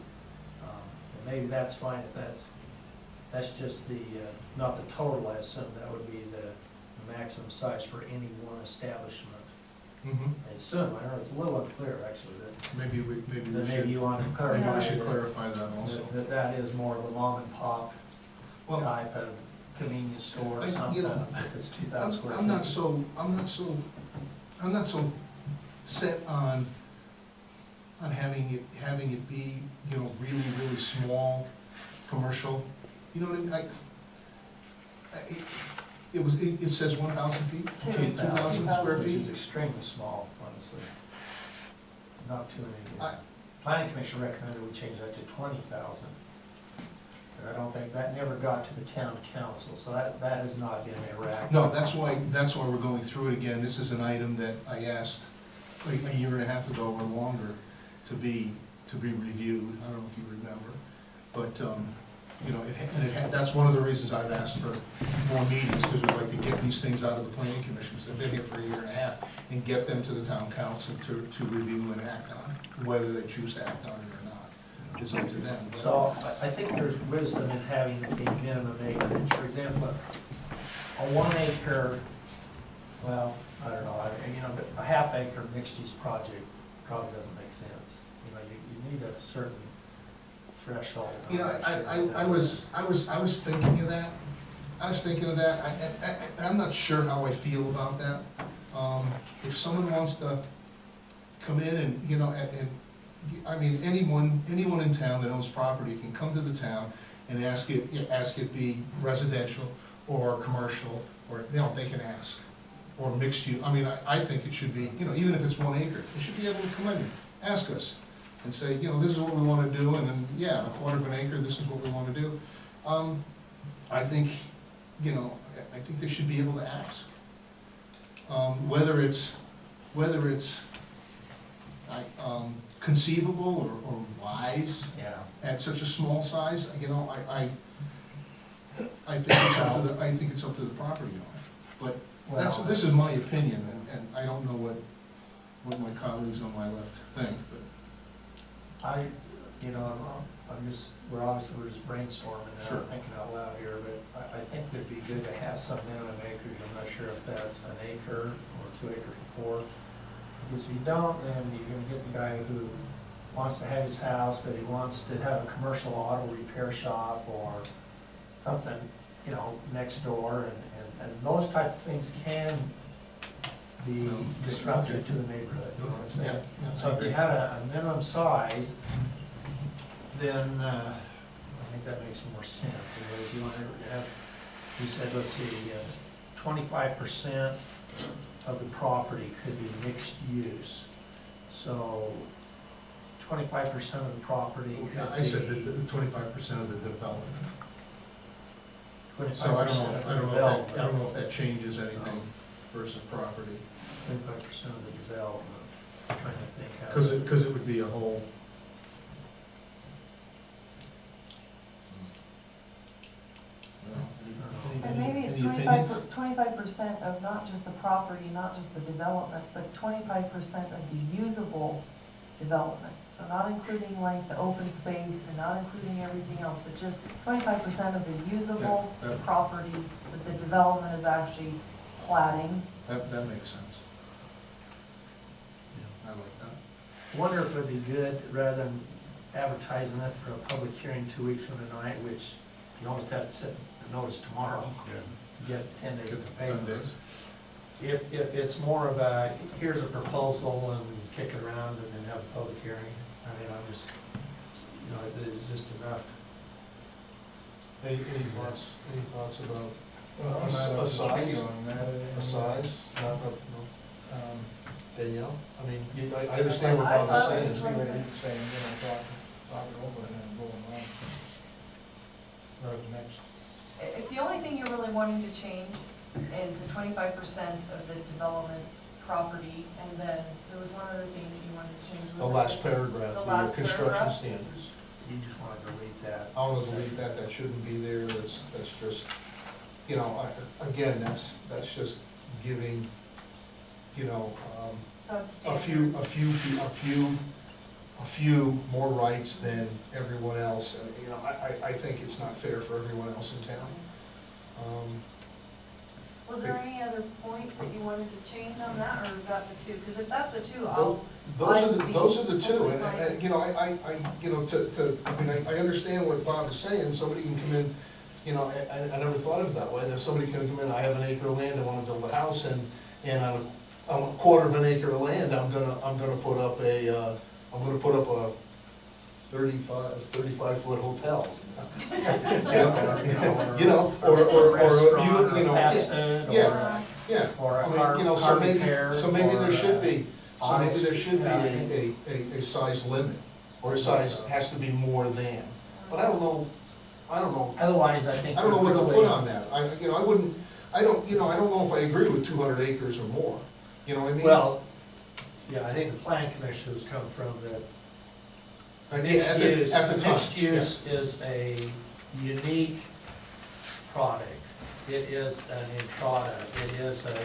And maybe that's fine if that's just the, not the total, I assume that would be the maximum size for any one establishment. I assume, I know it's a little unclear actually, Maybe we that maybe should, you want to maybe clarify. we should clarify that also. That is more of a mom and pop Well, type of convenience store or you something, know, if it's 2,000 square feet. I'm not so set on having it be, you know, really, really small, commercial. You know what I mean? It says 1,000 feet? 2,000 square Which feet? is extremely small, honestly. Not too many. I- Planning commission recommended we change that to 20,000. But I don't think, that never got to the town council, so that has not been interactive. No, that's why we're going through it again. This is an item that I asked like a year and a half ago or longer to be reviewed. I don't know if you remember. But, you know, that's one of the reasons I've asked for more meetings, because we'd like to get these things out of the planning commissions. They've been here for a year and a half, and get them to the town council to review and act on, whether they choose to act on it or not. It's up to them. So I think there's wisdom in having a minimum acreage. For example, a 1 acre, well, I don't know, a half acre mixed use project probably doesn't make sense. You know, you need a certain threshold. You know, I was thinking of that. I'm not sure how I feel about that. If someone wants to come in and, you know, I mean, anyone in town that owns property can come to the town and ask it be residential or commercial, or, you know, they can ask, or mixed use. I mean, I think it should be, you know, even if it's 1 acre, they should be able to come in and ask us and say, you know, this is what we want to do, and then, yeah, a 1/4 of an acre, this is what we want to do. I think, you know, I think they should be able to ask. Whether it's conceivable or wise Yeah. at such a small size, you know, I think it's up to the property owner. But this is my opinion, and I don't know what my colleagues on my left think, but. We're just brainstorming and Sure. thinking out loud here, but I think it'd be good to have some minimum acreage. I'm not sure if that's an acre or 2 acres or 4. Because if you don't, then you're gonna get the guy who wants to have his house, but he wants to have a commercial auto repair shop or something, you know, next door, and those type of things can be disruptive to the neighborhood, you know what I'm saying? Yeah. So if you had a minimum size, then I think that makes more sense. And if you want to have, you said, let's see, 25% of the property could be mixed use. So 25% of the property could be. I said that 25% of the development. 25% So I don't know if that changes anything versus property. 25% of the development. I'm trying to think how. Because it would be a whole. And maybe it's Any opinions? 25% of not just the property, not just the development, but 25% of the usable development. So not including like the open space and not including everything else, but just 25% of the usable Yeah, that- property that the development is actually platting. That makes sense. I like that. I wonder if it'd be good, rather than advertising it for a public hearing 2 weeks from tonight, which you almost have to set the notice tomorrow, get 10 days to pay. 10 days. If it's more of a, here's a proposal and we kick it around and then have a public hearing, I mean, I'm just, you know, it's just enough. Any thoughts about A size, a size, not, Danielle? I mean, I understand what Bob is saying. Saying, talk it over and then go on. Or the next. If the only thing you're really wanting to change is the 25% of the development's property, and then there was one other thing that you wanted to change. The last paragraph, The the last construction paragraph? standards. You just wanted to delete that. I want to delete that, that shouldn't be there, that's just, you know, again, that's just giving, you know, Substandard. a few more rights than everyone else, and, you know, I think it's not fair for everyone else in town. Was there any other points that you wanted to change on that, or is that the two? Because if that's the two, I'll. Those are the two, totally and, fine. you know, you know, I mean, I understand what Bob is saying, somebody can come in, you know, I never thought of it that way, that somebody can come in, I have an acre of land, I wanna build a house, and on a quarter of an acre of land, I'm gonna put up a 35-foot hotel. You know, or Restaurant, you know, fast food, yeah, yeah. or I a mean, car you know, car repair. so maybe or there should be, so maybe honest there should value. be a size limit, or a size has to be more than. But I don't know, Otherwise, I think. I don't know what to really- put on that. You know, I wouldn't, I don't know if I agree with 200 acres or more. You know what I mean? Well, yeah, I think the planning commission has come from that Yeah, at the time, mixed use is a unique product. It is an entrada, it is a,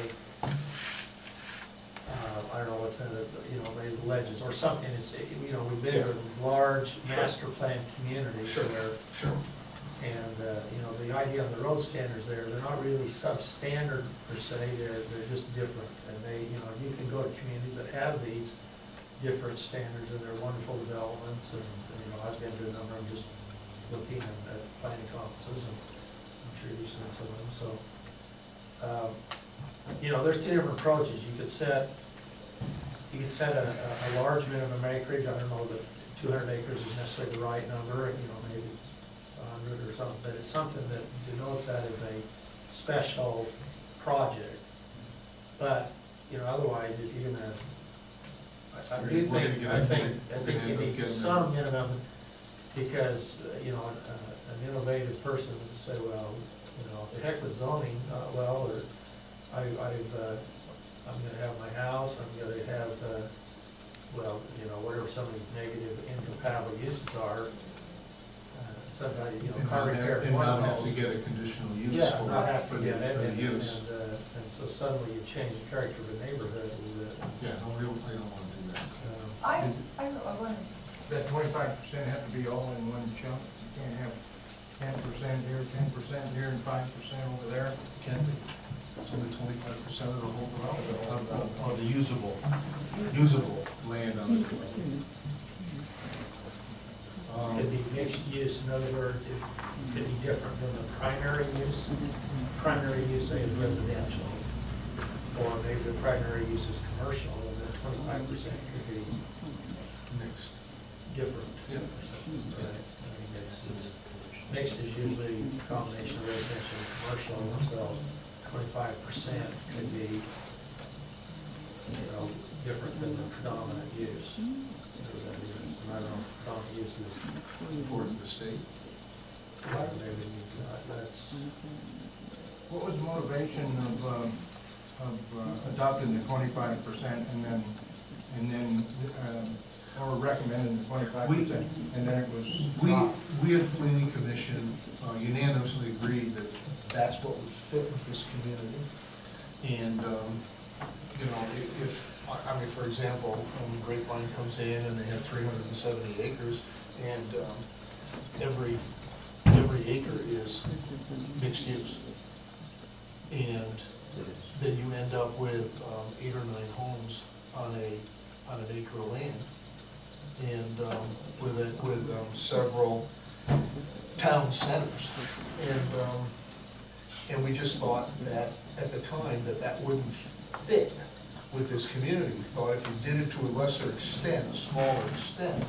I don't know what's in it, you know, maybe ledges or something, it's, you know, we've been in these large master plan communities Sure. where, Sure. and, you know, the idea of the road standards there, they're not really substandard per se, they're just different. And they, you know, you can go to communities that have these different standards and they're wonderful developments, and, you know, I've been to a number of them just looking at planning conferences, and I'm sure you've seen some of them, so. You know, there's two different approaches. You could set a large minimum acreage. I don't know that 200 acres is necessarily the right number, you know, maybe 100 or something, but it's something that denotes that as a special project. But, you know, otherwise, if you're gonna, I think you need some minimum, because, you know, an innovative person would say, well, you know, the heck with zoning, well, or I'm gonna have my house, I'm gonna have, well, you know, whatever some of these negative incompatible uses are. Somebody, you know, car repair. And not have to get a conditional use Yeah, for not have for to the get it, use. and so suddenly you change the character of the neighborhood a little bit. Yeah, no, I don't wanna do that. I wonder. That 25% have to be all in one chunk, you can't have 10% here, 10% here, and 5% over there. Can be. It's only 25% of the whole development, of the usable land on the development. Could be mixed use, in other words, it could be different than the primary use. Primary use, say, is residential, or maybe the primary use is commercial, and then 25% could be Mixed. different. Yeah. Right. I mean, mixed is usually a combination of residential and commercial, so 25% could be, you know, different than the predominant use. I don't know, predominant use is, According to the state. maybe, that's, What was the motivation of adopting the 25% and then, or recommending the 25%, and then it was not? We at the planning commission unanimously agreed that that's what would fit with this community. And, you know, I mean, for example, when Grapevine comes in and they have 370 acres, and every acre is mixed use. And then you end up with 8 or 9 homes on an acre of land. And with several town centers. And we just thought that, at the time, that wouldn't fit with this community. We thought if you did it to a lesser extent, a smaller extent,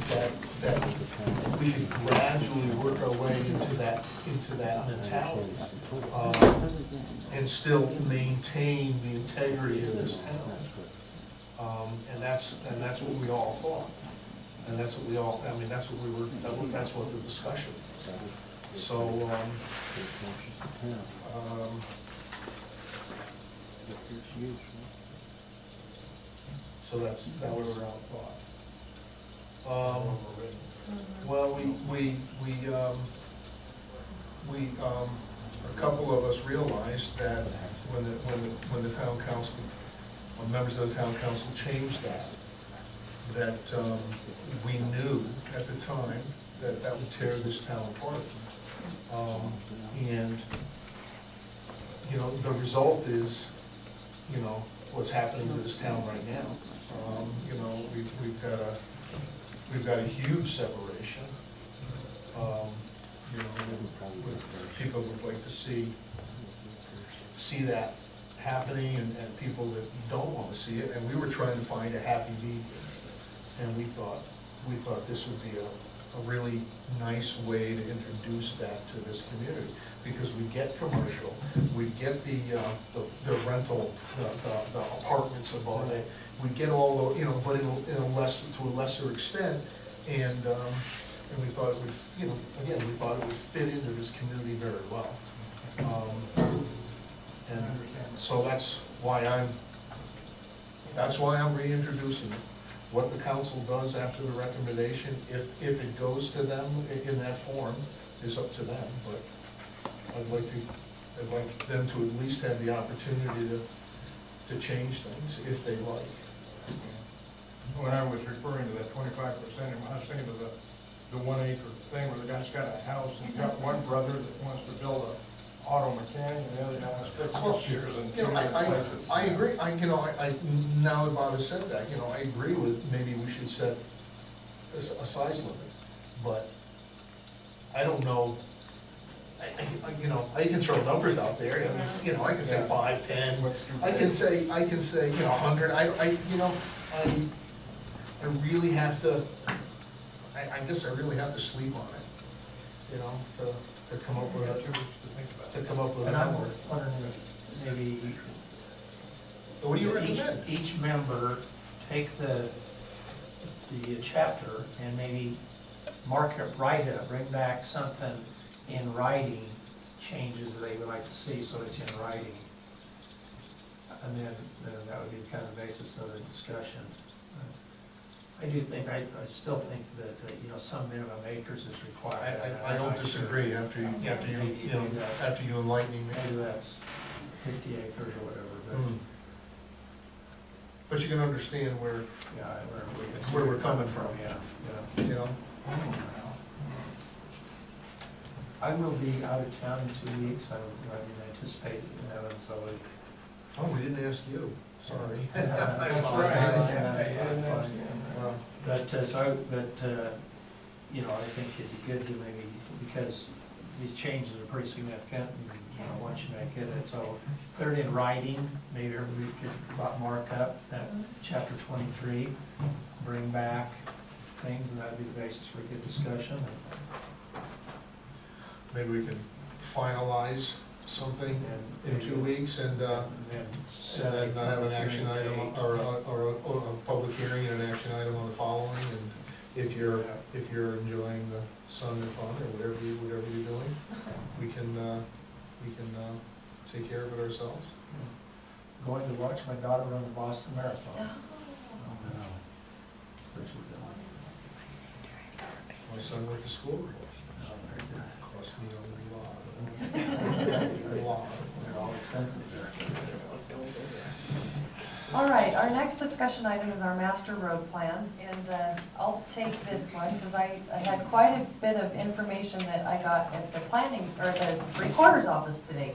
that we can gradually work our way into that mentality, and still maintain the integrity of this town. And that's what we all thought. And that's what we all, I mean, that's what we were, that's what the discussion was. So, so that was. Well, a couple of us realized that when the town council, when members of the town council changed that we knew at the time that that would tear this town apart. And, you know, the result is, you know, what's happening to this town right now. You know, we've got a huge separation. You know, people would like to see that happening, and people that don't want to see it. And we were trying to find a happy medium, and we thought this would be a really nice way to introduce that to this community, because we get commercial, we get the rental, the apartments above it, we get all the, you know, but to a lesser extent, and we thought it would, you know, again, we thought it would fit into this community very well. And so that's why I'm reintroducing it. What the council does after the recommendation, if it goes to them in that form, is up to them, but I'd like them to at least have the opportunity to change things if they like. When I was referring to that 25%, I was thinking of the 1 acre thing where the guy's got a house and he's got one brother that wants to build a auto mechanic, and the other guy has 56 years and You know, some other places. I agree, now that Bob has said that, you know, I agree with, maybe we should set a size limit, but I don't know, you know, I can throw numbers out there, I mean, you know, I can say 5, 10, I can say, you know, 100, I really have to, I guess I really have to sleep on it, you know, to come up with a And I'm number. wondering if maybe What do you recommend? each member take the chapter and maybe mark it, write it, bring back something in writing, changes that they would like to see, so it's in writing. And then that would be kind of the basis of the discussion. I do think, I still think that, you know, some minimum acres is required. I don't disagree after you enlightening me. Maybe that's 50 acres or whatever, but, But you can understand where yeah, Where we're coming from. Yeah. you know. I will be out of town in 2 weeks. I didn't anticipate having, so Oh, we didn't ask you. Sorry. That's apologize. You know, I think it'd be good to maybe, because these changes are pretty significant, and, you know, once you make it, and so put it in writing, maybe we could mark up that chapter 23, bring back things, and that'd be the basis for a good discussion. Maybe we can finalize something in 2 weeks and then have an action item or a public hearing and an action item on the following. And if you're enjoying the sun and fun or whatever you're doing, we can take care of it ourselves. Going to watch my daughter run the Boston Marathon. My son went to school. Cost me a lot. They're all expensive there. All right, our next discussion item is our master road plan, and I'll take this one because I had quite a bit of information that I got at the planning, or the recorder's office today.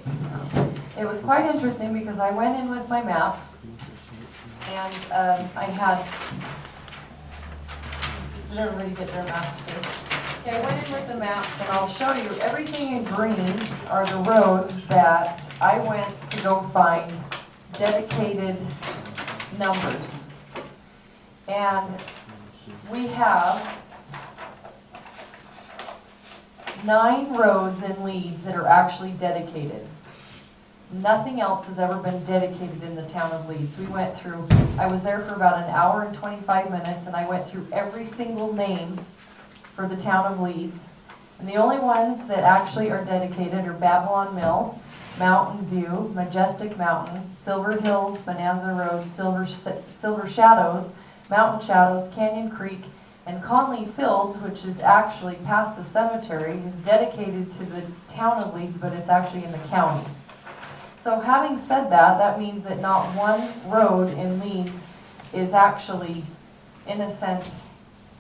It was quite interesting because I went in with my map, and I had, did everybody get their maps too? Okay, I went in with the maps, and I'll show you, everything in green are the roads that I went to go find dedicated numbers. And we have 9 roads in Leeds that are actually dedicated. Nothing else has ever been dedicated in the town of Leeds. We went through, I was there for about an hour and 25 minutes, and I went through every single name for the town of Leeds. And the only ones that actually are dedicated are Babylon Mill, Mountain View, Majestic Mountain, Silver Hills, Bonanza Road, Silver Shadows, Mountain Shadows, Canyon Creek, and Conley Fields, which is actually past the cemetery, is dedicated to the town of Leeds, but it's actually in the county. So having said that, that means that not one road in Leeds is actually, in a sense,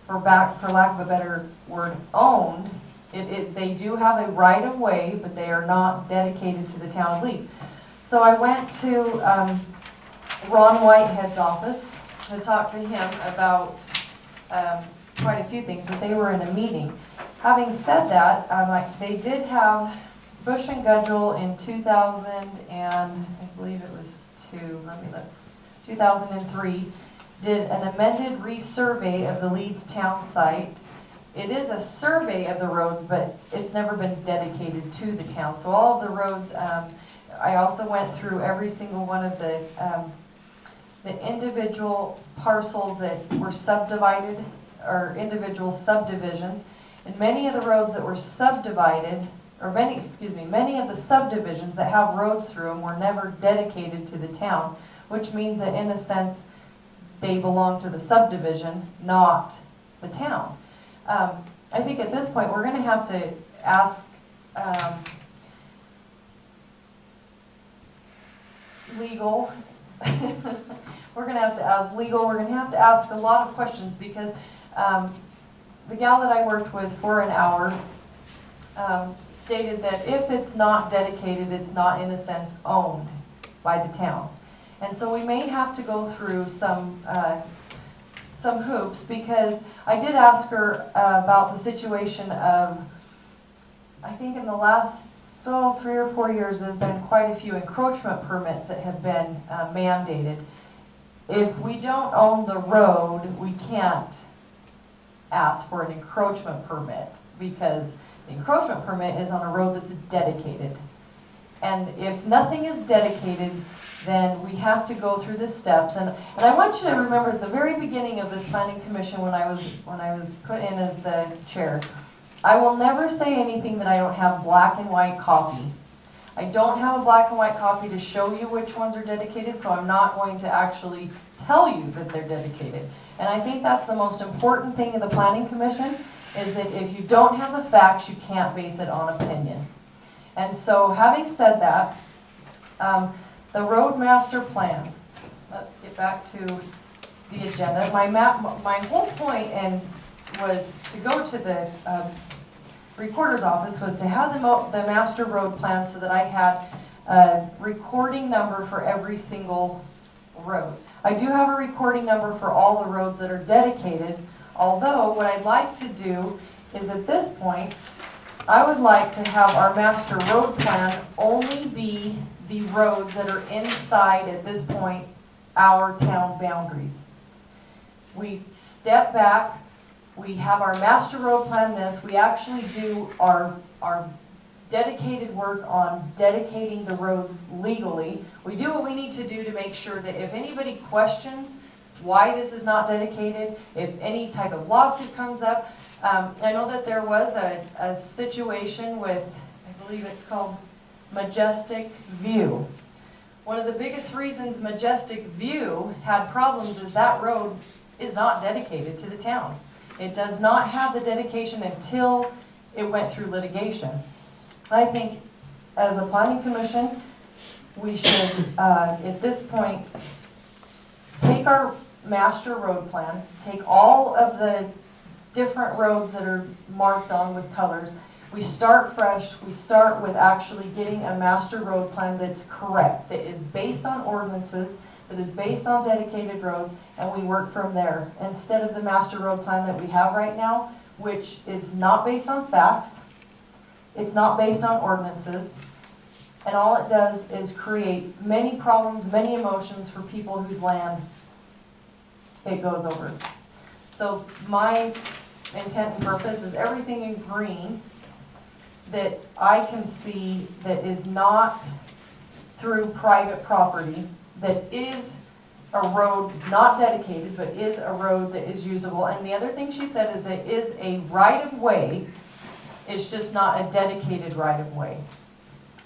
for lack of a better word, owned. They do have a right of way, but they are not dedicated to the town of Leeds. So I went to Ron Whitehead's office to talk to him about quite a few things, but they were in a meeting. Having said that, they did have Bush and Gudgel in 2000 and I believe it was 2003, did an amended resurvey of the Leeds town site. It is a survey of the roads, but it's never been dedicated to the town. So all of the roads, I also went through every single one of the individual parcels that were subdivided, or individual subdivisions. And many of the roads that were subdivided, or many of the subdivisions that have roads through them were never dedicated to the town, which means that in a sense, they belong to the subdivision, not the town. I think at this point, we're going to have to ask legal. We're going to have to ask legal. We're going to have to ask a lot of questions because the gal that I worked with for an hour stated that if it's not dedicated, it's not in a sense owned by the town. And so we may have to go through some hoops, because I did ask her about the situation of, I think in the last 3 or 4 years, there's been quite a few encroachment permits that have been mandated. If we don't own the road, we can't ask for an encroachment permit, because the encroachment permit is on a road that's dedicated. And if nothing is dedicated, then we have to go through the steps. And I want you to remember at the very beginning of this planning commission, when I was put in as the chair, I will never say anything that I don't have black and white copy. I don't have a black and white copy to show you which ones are dedicated, so I'm not going to actually tell you that they're dedicated. And I think that's the most important thing in the planning commission, is that if you don't have the facts, you can't base it on opinion. And so having said that, the road master plan, let's get back to the agenda. My whole point was to go to the recorder's office, was to have the master road plan so that I had a recording number for every single road. I do have a recording number for all the roads that are dedicated, although what I'd like to do is at this point, I would like to have our master road plan only be the roads that are inside, at this point, our town boundaries. We step back, we have our master road plan this, we actually do our dedicated work on dedicating the roads legally. We do what we need to do to make sure that if anybody questions why this is not dedicated, if any type of lawsuit comes up, I know that there was a situation with, I believe it's called Majestic View. One of the biggest reasons Majestic View had problems is that road is not dedicated to the town. It does not have the dedication until it went through litigation. I think as a planning commission, we should, at this point, take our master road plan, take all of the different roads that are marked on with colors. We start fresh. We start with actually getting a master road plan that's correct, that is based on ordinances, that is based on dedicated roads, and we work from there. Instead of the master road plan that we have right now, which is not based on facts, it's not based on ordinances, and all it does is create many problems, many emotions for people whose land it goes over. So my intent and purpose is everything in green that I can see that is not through private property, that is a road not dedicated, but is a road that is usable. And the other thing she said is that it is a right-of-way, it's just not a dedicated right-of-way.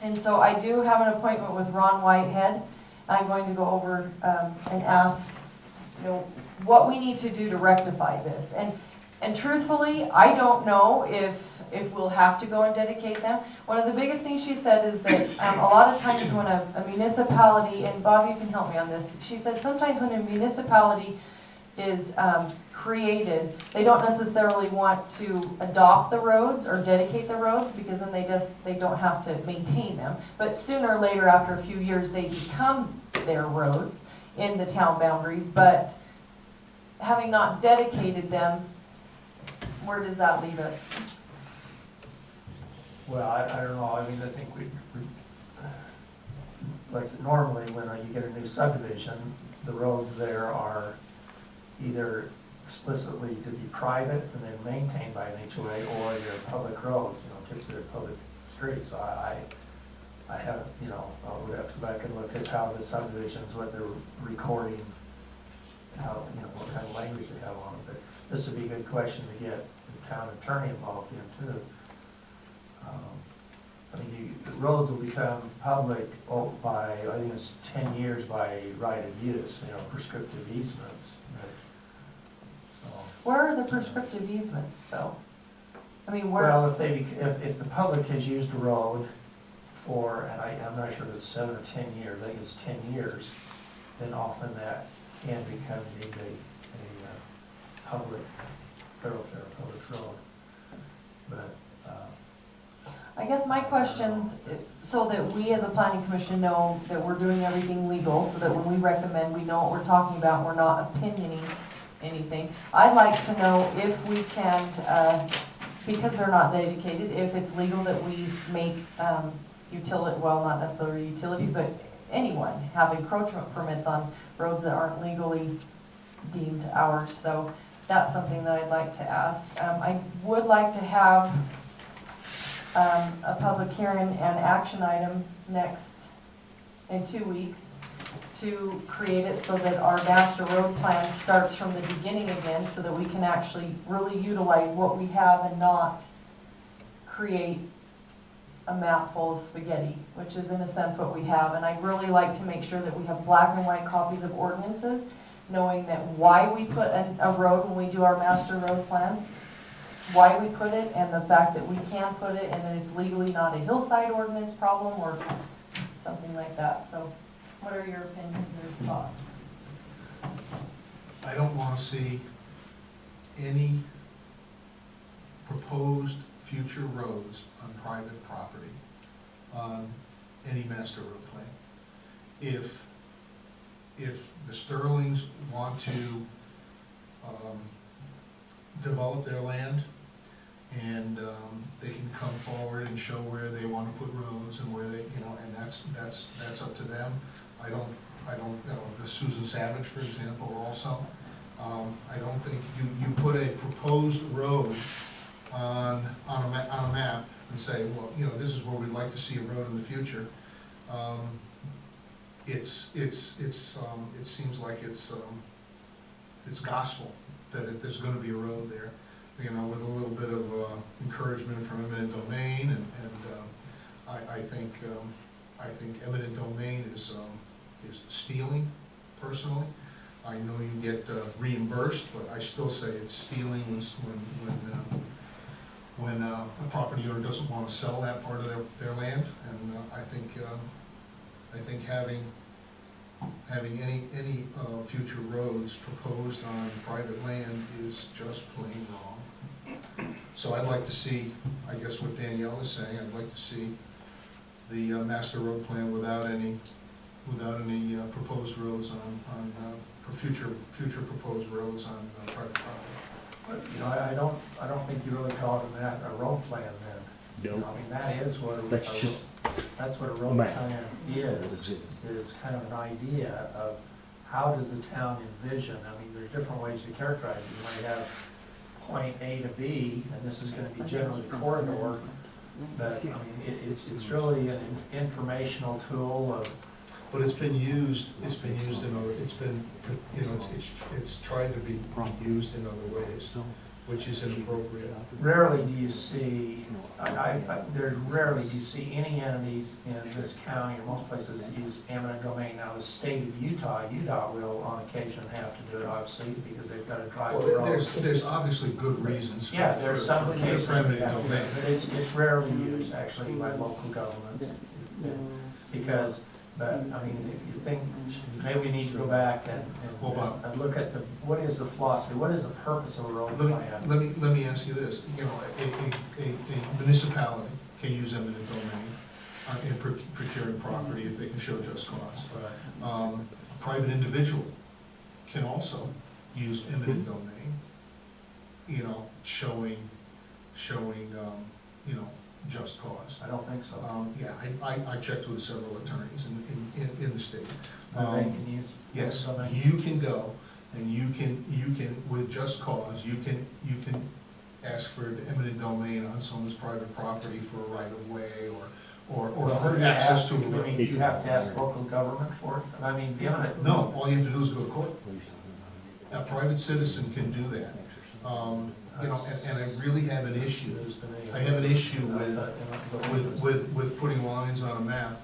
And so I do have an appointment with Ron Whitehead. I'm going to go over and ask, what we need to do to rectify this. And truthfully, I don't know if we'll have to go and dedicate them. One of the biggest things she said is that a lot of times when a municipality, and Bob, you can help me on this, she said sometimes when a municipality is created, they don't necessarily want to adopt the roads or dedicate the roads because then they don't have to maintain them. But sooner or later, after a few years, they become their roads in the town boundaries. But having not dedicated them, where does that leave us? Well, I don't know, I mean, I think like normally when you get a new subdivision, the roads there are either explicitly to be private and then maintained by an HOA, or they're public roads, typically they're public streets. So I have, I would have to go back and look at how the subdivisions, what they're recording, how, what kind of language they have on it. But this would be a good question to get the town attorney involved in too. I mean, the roads will become public by, I think it's 10 years by right of use, prescriptive easements. So, Where are the prescriptive easements, though? I mean, where? well, if the public has used a road for, and I'm not sure if it's 7 or 10 years, I think it's 10 years, then often that can become deemed a public thoroughfare, public road. But I guess my questions, so that we as a planning commission know that we're doing everything legal, so that when we recommend, we know what we're talking about, we're not opinioning anything. I'd like to know if we can, because they're not dedicated, if it's legal that we make well, not necessarily utilities, but anyone have encroachment permits on roads that aren't legally deemed ours. So that's something that I'd like to ask. I would like to have a public hearing and action item in 2 weeks to create it so that our master road plan starts from the beginning again, so that we can actually really utilize what we have and not create a map full of spaghetti, which is in a sense what we have. And I'd really like to make sure that we have black and white copies of ordinances, knowing that why we put a road when we do our master road plan, why we put it, and the fact that we can put it, and that it's legally not a hillside ordinance problem or something like that. So what are your opinions or thoughts? I don't want to see any proposed future roads on private property on any master road plan. If the Sterlings want to develop their land, and they can come forward and show where they want to put roads and where they, and that's up to them. I don't, the Susan Savage, for example, also, I don't think you put a proposed road on a map and say, well, this is where we'd like to see a road in the future. It seems like it's gospel that there's going to be a road there, with a little bit of encouragement from eminent domain, and I think eminent domain is stealing, personally. I know you get reimbursed, but I still say it's stealing when a property owner doesn't want to sell that part of their land, and I think having any future roads proposed on private land is just plain wrong. So I'd like to see, I guess what Danielle is saying, I'd like to see the master road plan without any proposed roads for future proposed roads on private property. But, I don't think you really call it a road plan then. No. I mean, that is what that's what a road Map. plan is kind of an idea of how does the town envision. I mean, there's different ways to characterize it. You might have point A to B, and this is gonna be generally the corridor But, I mean, it's really an informational tool of, But it's been used in other, it's been, you know, it's tried to be used in other ways, which is inappropriate. rarely do you see, there's rarely do you see any entities in this county or most places that use eminent domain. Now, the state of Utah, UDOT will on occasion have to do it, obviously, because they've got to drive the Well, roads. there's obviously good reasons for. Yeah, there's some for cases, eminent domain. but it's rarely used actually by local governments. Because, but, I mean, if you think, maybe we need to go back Well, Bob. and look at what is the philosophy, what is the purpose of a road plan? Let me ask you this, you know, a municipality can use eminent domain in procuring property if they can show just cause. Right. Private individual can also use eminent domain, you know, showing, you know, just cause. I don't think so. Yeah, I checked with several attorneys in the state. They can use. Yes, domain. you can go and you can, with just cause, you can ask for eminent domain on someone's private property for a right of way or Well, for you access have- to a I mean, road. you have to ask local government for it? I mean, the eminent. No, all you have to do is go to court. A private citizen can do that. You know, and I really have an issue. I have an issue with putting lines on a map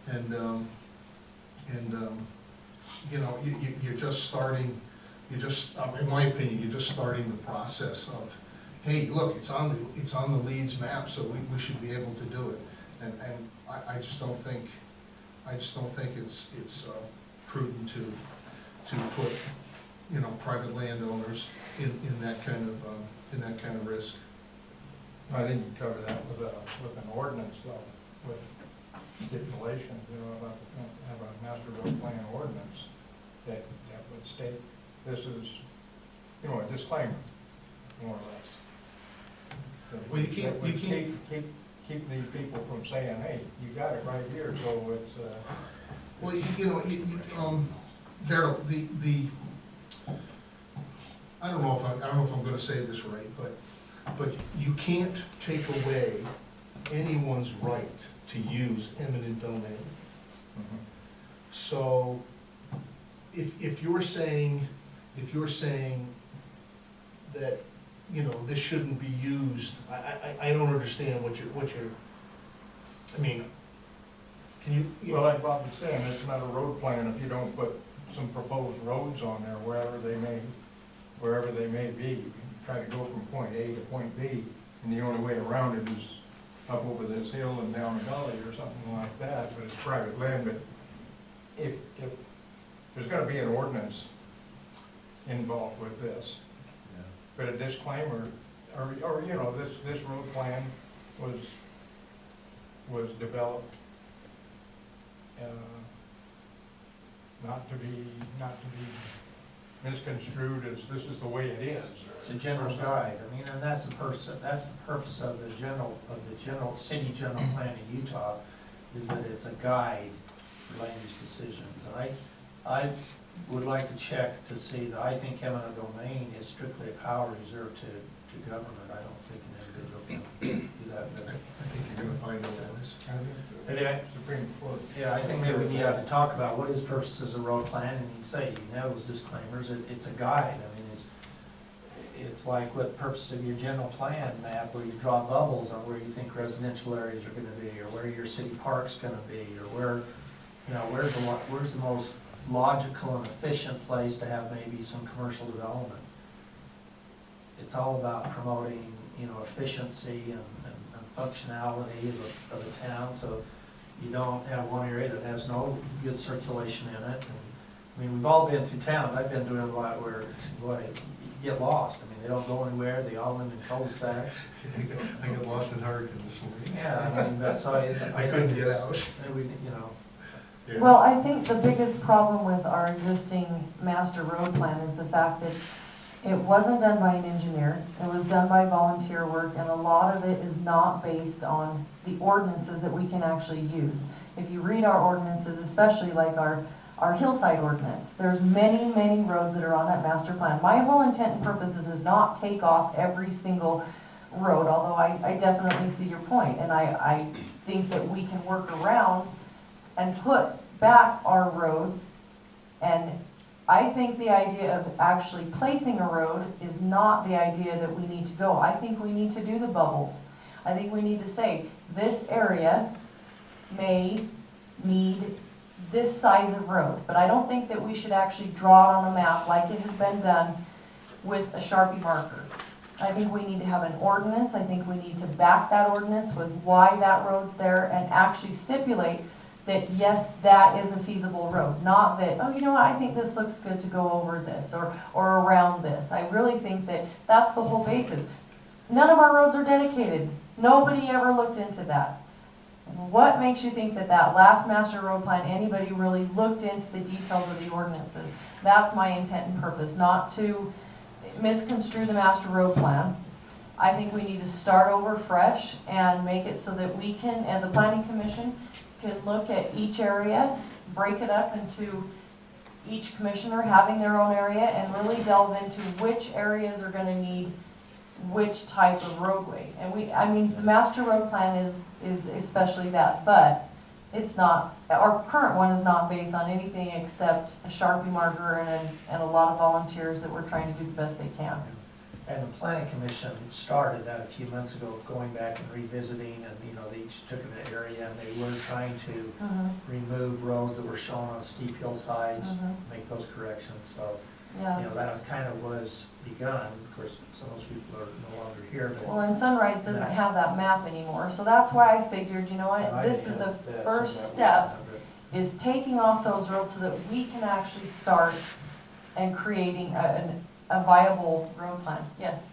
and, you know, you're just starting, in my opinion, you're just starting the process of, hey, look, it's on the Leeds map, so we should be able to do it. And I just don't think it's prudent to put, you know, private landowners in that kind of risk. I think you cover that with an ordinance though, with stipulations, you know, about, have a master road plan ordinance that would state, this is, you know, a disclaimer, more or less. That Well, you would- can't- that would you can't- Keep these people from saying, hey, you got it right here, so it's, Well, you know, Darrell, I don't know if I'm gonna say this right, but you can't take away anyone's right to use eminent domain. So, if you're saying that, you know, this shouldn't be used, I don't understand what you're, I mean, can you? well, like Bob was saying, it's not a road plan if you don't put some proposed roads on there, wherever they may be. You can try to go from point A to point B, and the only way around it is up over this hill and down a gully or something like that, but it's private land. But if there's gotta be an ordinance involved with this, but a disclaimer, or, you know, this road plan was developed not to be misconstrued as this is the way it is. It's a general guide, I mean, and that's the purpose of the general city general plan in Utah, is that it's a guide for land use decisions. And I would like to check to see that I think eminent domain is strictly a power reserved to government. I don't think an individual can do that. I think you're gonna find out that is. Supreme Court. Yeah, I think maybe we need to talk about what is purposes of road plan, and you say, you know, those disclaimers, it's a guide. I mean, it's like what purpose of your general plan map, where you draw bubbles on where you think residential areas are gonna be, or where your city park's gonna be, or where, you know, where's the most logical and efficient place to have maybe some commercial development. It's all about promoting, you know, efficiency and functionality of the town, so you don't have one area that has no good circulation in it. And, I mean, we've all been through town. I've been doing a lot where, boy, you get lost. I mean, they don't go anywhere. They all live in cul-de-sacs. I got lost in Hurricane this morning. Yeah, I mean, that's why I couldn't get out. And we, you know, Yeah. Well, I think the biggest problem with our existing master road plan is the fact that it wasn't done by an engineer, it was done by volunteer work, and a lot of it is not based on the ordinances that we can actually use. If you read our ordinances, especially like our hillside ordinance, there's many, many roads that are on that master plan. My whole intent and purpose is to not take off every single road, although I definitely see your point, and I think that we can work around and put back our roads. And I think the idea of actually placing a road is not the idea that we need to go. I think we need to do the bubbles. I think we need to say, this area may need this size of road, but I don't think that we should actually draw it on a map like it has been done with a Sharpie marker. I think we need to have an ordinance. I think we need to back that ordinance with why that road's there and actually stipulate that, yes, that is a feasible road. Not that, oh, you know what, I think this looks good to go over this or around this. I really think that that's the whole basis. None of our roads are dedicated. Nobody ever looked into that. What makes you think that that last master road plan, anybody really looked into the details of the ordinances? That's my intent and purpose, not to misconstrue the master road plan. I think we need to start over fresh and make it so that we can, as a planning commission, can look at each area, break it up into each commissioner having their own area, and really delve into which areas are gonna need which type of roadway. And I mean, the master road plan is especially that, but it's not, our current one is not based on anything except a Sharpie marker and a lot of volunteers that we're trying to do the best they can. And the planning commission started that a few months ago, going back and revisiting, and, you know, they each took an area, and they were trying to remove roads that were shown on steep hillsides, make those corrections, so, you Yeah. know, that was kind of was begun. Of course, some of those people are no longer here, but. Well, and Sunrise doesn't have that map anymore, so that's why I figured, you know what, I this is the think that- first that- step, is taking off those roads so that we can actually start and creating a viable road plan. Yes?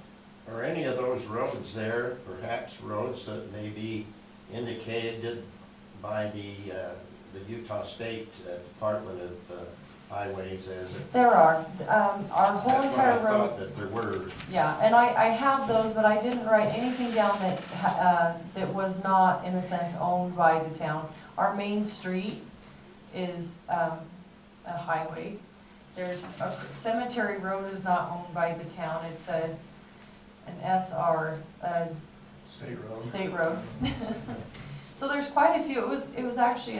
Are any of those roads there, perhaps roads that may be indicated by the Utah State Department of Highways as? There are, our whole entire That's what I road. thought that there were. Yeah, and I have those, but I didn't write anything down that was not, in a sense, owned by the town. Our main street is a highway. There's a cemetery road is not owned by the town, it's an SR, State road. state road. So there's quite a few. It was actually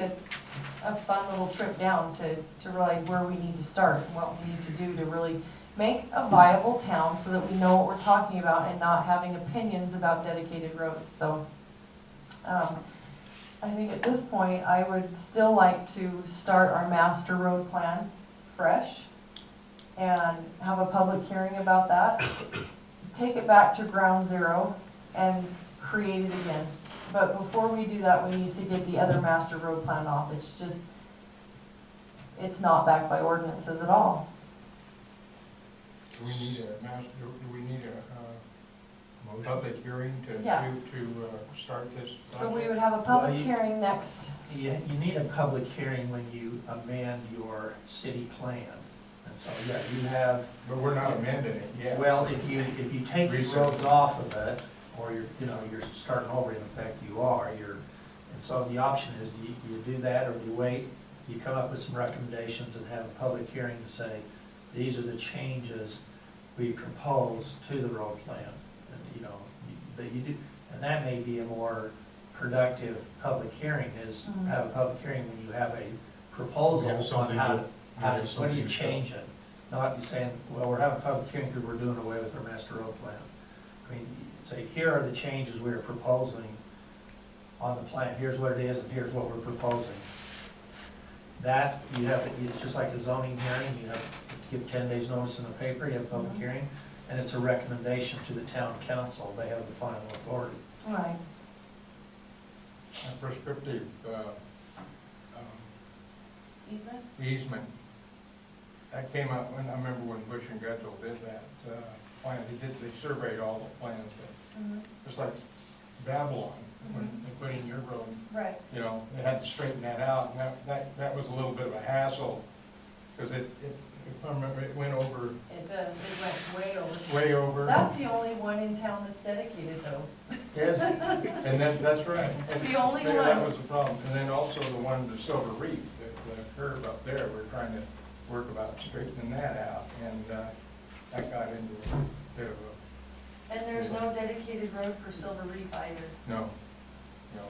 a fun little trip down to realize where we need to start and what we need to do to really make a viable town so that we know what we're talking about and not having opinions about dedicated roads. So I think at this point, I would still like to start our master road plan fresh and have a public hearing about that. Take it back to ground zero and create it again. But before we do that, we need to get the other master road plan off. It's not backed by ordinances at all. Do we need a public hearing to Yeah. start this? So we would have a public Well, hearing next. You need a public hearing when you amend your city plan. And so, yeah, you have, But we're not amending it yet. well, if you take the Reset. roads off of it, or you're starting over, in effect, and so the option is, do you do that, or do you wait? You come up with some recommendations and have a public hearing to say, these are the changes we propose to the road plan. And, that you do, and that may be a more productive public hearing, is have a public hearing when you have a proposal on what do you change it? Not you saying, well, we're having a public hearing because we're doing away with our master road plan. I mean, say, here are the changes we're proposing on the plan, here's what it is, and here's what we're proposing. That, it's just like a zoning hearing, you have to give 10 days notice in the paper, you have a public hearing, and it's a recommendation to the town council, they have the final authority. Right. A prescriptive Easement? that came out when, I remember when Bush and Gutchell did that plan, they surveyed all the plans, but just like Babylon, when they put in your road, Right. they had to straighten that out, and that was a little bit of a hassle, because if I remember, it went over, It does, it went way over. way over. That's the only one in town that's dedicated though. Yes, and then, that's right. It's the only That one. was the problem, and then also the one, the Silver Reef, the curve up there, we're trying to work about straightening that out, and that got into a bit of a And there's no dedicated road for Silver Reef either, No, no.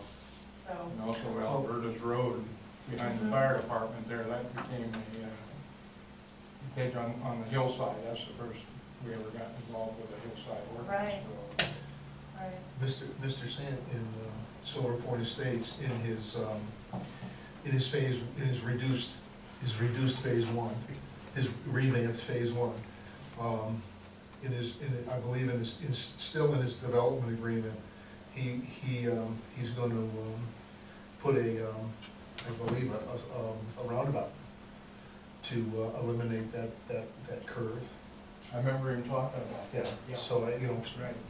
so. And also Alberta's Road behind the fire department there, that became a ditch on the hillside. That's the first we ever got involved with a hillside ordinance. Right. So, Right. Mr. Sant in Silver Point Estates, in his phase, in his reduced phase one, his revamped phase one, I believe still in his development agreement, he's going to put I believe a roundabout to eliminate that curve. I remember him talking about that. Yeah, so Right.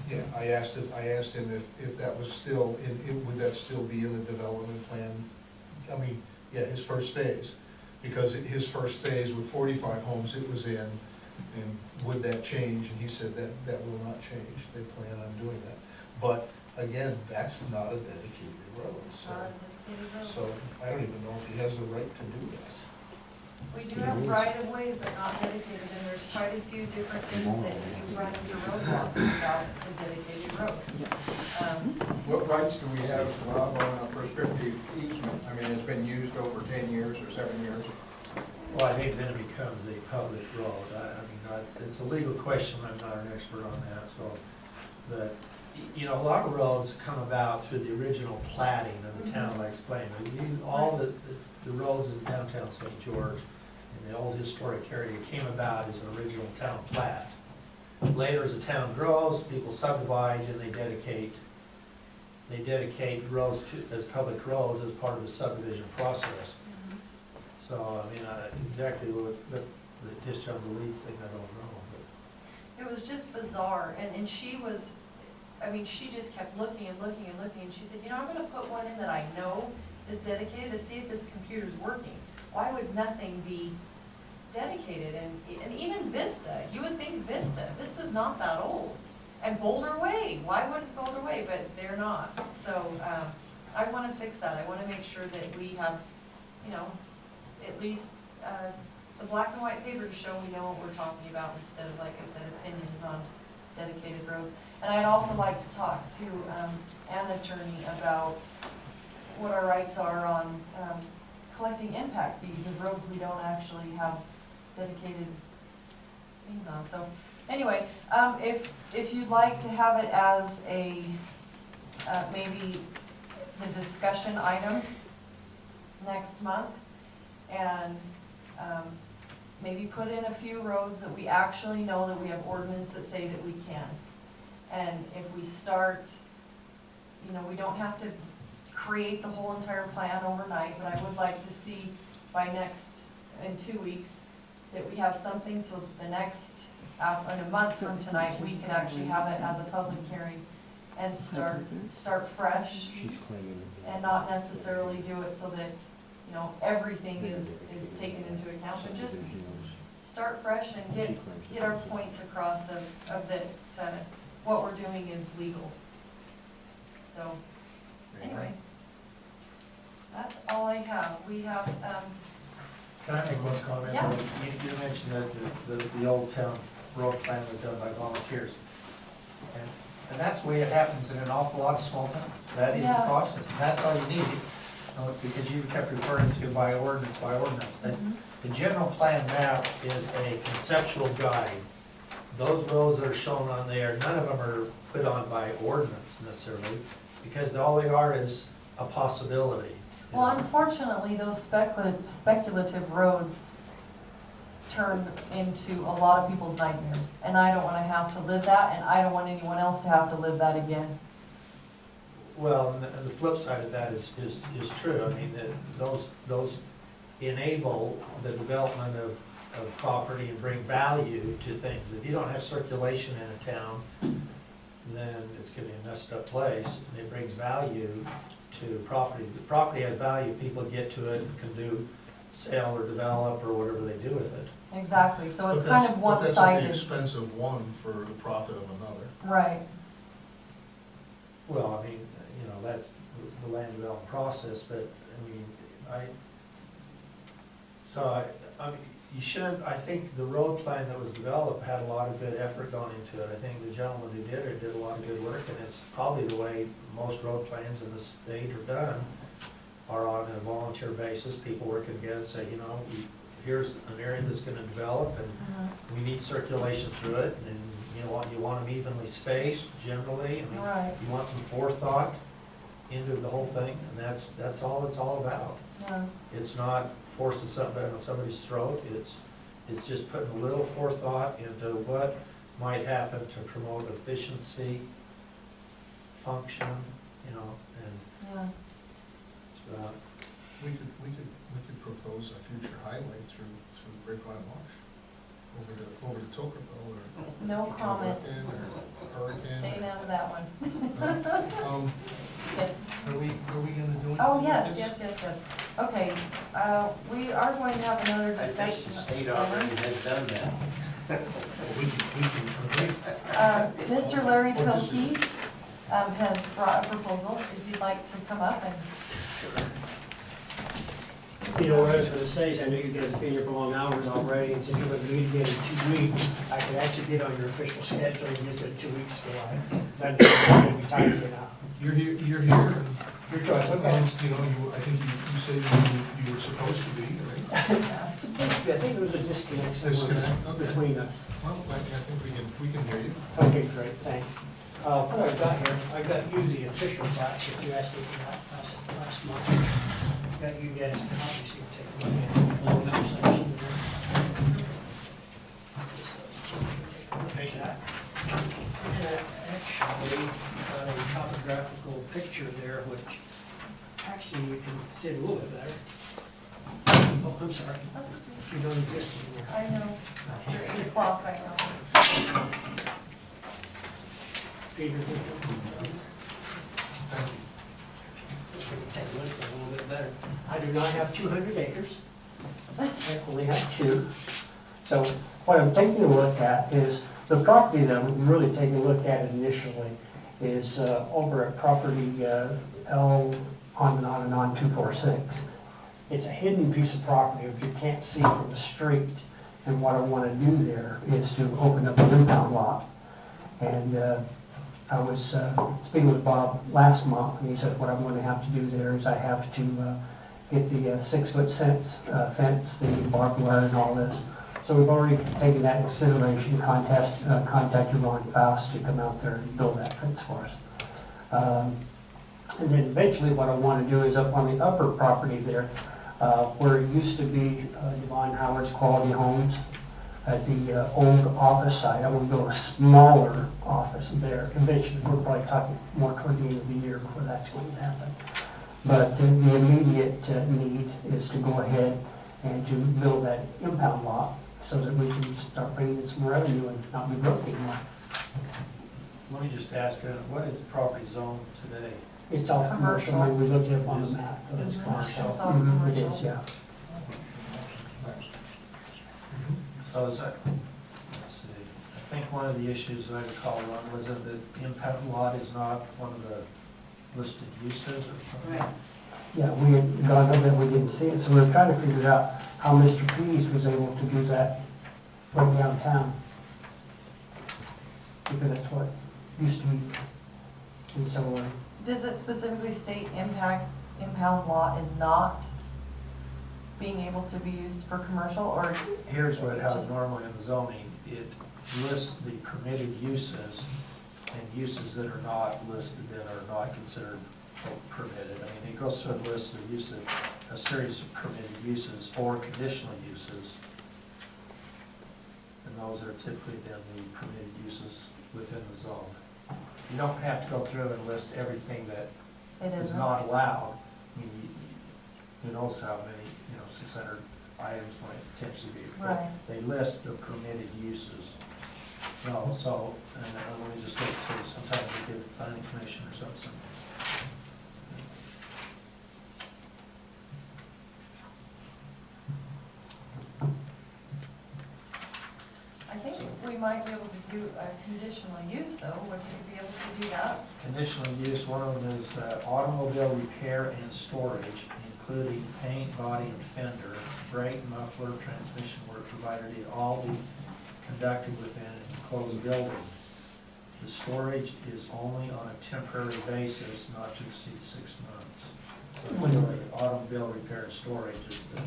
yeah, I asked him if that was still, would that still be in the development plan? I mean, yeah, his first phase, because his first phase with 45 homes it was in, and would that change? And he said that will not change, they plan on doing that. But again, that's not a dedicated road, so, Not a dedicated road. so I don't even know if he has the right to do that. We do have right of ways, but not dedicated, and there's quite a few different things that you run into roadblocks about the dedicated road. What rights do we have, Rob, on a prescriptive easement? I mean, it's been used over 10 years or 7 years. Well, I think then it becomes a public road. I mean, it's a legal question, I'm not an expert on that, so. But, you know, a lot of roads come about through the original platting of the town, like I explained. All the roads in downtown St. George, in the old historic area, came about as an original town plat. Later, as the town grows, people subdivide and they dedicate roads as public roads as part of the subdivision process. So, I mean, exactly what, that's the discharge of the Leeds thing, I don't know. It was just bizarre, and she was, I mean, she just kept looking and looking and looking, and she said, you know, I'm gonna put one in that I know is dedicated to see if this computer's working. Why would nothing be dedicated? And even Vista, you would think Vista's not that old. And Boulder Way, why wouldn't Boulder Way, but they're not. So, I wanna fix that, I wanna make sure that we have, you know, at least, the black and white paper to show we know what we're talking about instead of, like I said, opinions on dedicated roads. And I'd also like to talk to, an attorney about what our rights are on, collecting impact fees of roads we don't actually have dedicated things on. So, anyway, if you'd like to have it as a, maybe the discussion item next month, and, maybe put in a few roads that we actually know that we have ordinance that say that we can. And if we start, you know, we don't have to create the whole entire plan overnight, but I would like to see in 2 weeks, that we have something so the next, in a month from tonight, we can actually have it as a public hearing and start fresh and not necessarily do it so that, you know, everything is taken into account, but just start fresh and get our points across of that, what we're doing is legal. So, anyway, that's all I have. We have, Can I make one comment? Yeah. You mentioned that the old town road plan was done by volunteers. And that's the way it happens in an awful lot of small towns. That is the Yeah. process, and that's all you need. Because you kept referring to by ordinance. But the general plan map is a conceptual guide. Those roads that are shown on there, none of them are put on by ordinance necessarily, because all they are is a possibility. you well, know. unfortunately, those speculative roads turn into a lot of people's nightmares. And I don't wanna have to live that, and I don't want anyone else to have to live that again. Well, and the flip side of that is true. I mean, those enable the development of property and bring value to things. If you don't have circulation in a town, then it's gonna be a messed up place. And it brings value to property. The property has value, people get to it, can do, sell or develop or whatever they do with it. Exactly, so it's But kind that's- of But that's at the one-sided. expense of one for the profit of another. Right, Well, I mean, you know, that's the land development process, but, I mean, I mean, You should, I think the road plan that was developed had a lot of good effort gone into it. I think the gentleman who did it did a lot of good work, and it's probably the way most road plans in the state are done, are on a volunteer basis, people working together, say, you know, here's an area that's gonna develop, and we need circulation through it, and you want them evenly spaced generally, I mean, Right, you want some forethought into the whole thing, and that's all it's all about. yeah, It's not forcing something down somebody's throat, it's just putting a little forethought into what might happen to promote efficiency, function, you know, and yeah. it's about, We could propose a future highway through Grapevine Marsh, over to Tocqueville or. No comment. Or Hurricane. Staying out of that one. Yes. Are we gonna do it? Oh, yes. Okay, we are going to have another I think discussion. the state already has done that. Mr. Larry Pilkey has brought a proposal, if you'd like to come up and, You know, what I was gonna say is, I know you guys have been here for long hours already, and since you're gonna meet again in 2 weeks, I could actually get on your official schedule and just do 2 weeks for life. That'd be time to get out. You're here. Your choice, okay. You know, I think you said you were supposed to be, right? Supposed to be, I think there was a disconnect Disconnect, somewhere okay. between us. Well, I think we can hear you. Okay, great, thanks. What I've got here, I got you the official batch that you asked me for that last month. Got you guys copies, you can take a look at it. Little note section there. Take that. And actually, got a topographical picture there, which actually you can see it a little bit better. Oh, I'm sorry, that's okay. you don't exist anymore. I know, after 8 o'clock, I know. Peter, Thank you. take a look at it a little bit better. I do not have 200 acres. I only have 2. So what I'm taking a look at is, the property that I'm really taking a look at initially is over at property L on 246. It's a hidden piece of property which you can't see from the street. And what I want to do there is to open up an impound lot. And I was speaking with Bob last month, and he said what I'm going to have to do there is I have to get the 6-foot fence, the barbed wire and all this. So we've already taken that into consideration, contacted Ron Faust to come out there and build that fence for us. And then eventually what I want to do is up on the upper property there, where it used to be Devon Howard's Quality Homes, at the old office site. I want to build a smaller office there. Eventually, we're probably talking more toward the end of the year before that's going to happen. But the immediate need is to go ahead and to build that impound lot so that we can start bringing in some revenue and not be broke anymore. let me just ask, what is the property zone today? It's all commercial, Commercial. we looked it up on the map. It's Mhm. commercial. It's all Mhm, It commercial. is, yeah. So is that, let's see, I think one of the issues I recall on was that the impound lot is not one of the listed uses or something? Right. Yeah, we had gone over it, we didn't see it, so we were trying to figure out how Mr. Pease was able to do that right downtown. Because that's what used to be in some way. Does it specifically state impound lot is not being able to be used for commercial, or? Here's what it has Just- normally in the zoning, it lists the permitted uses and uses that are not listed that are not considered permitted. I mean, it goes through a list of uses, a series of permitted uses or conditional uses. And those are typically then the permitted uses within the zone. You don't have to go through and list everything that It is isn't? not allowed. I mean, who knows how many, 600 items might potentially be. But Right. they list the permitted uses. No, so, and let me just look, so sometimes they give planning commission or something. I think we might be able to do a conditional use, though. Would you be able to do that? Conditional use, one of them is automobile repair and storage, including paint, body, and fender, brake, muffler, transmission work, provided it all be conducted within an enclosed building. The storage is only on a temporary basis, not to exceed 6 months. So really, automobile repair and storage is the,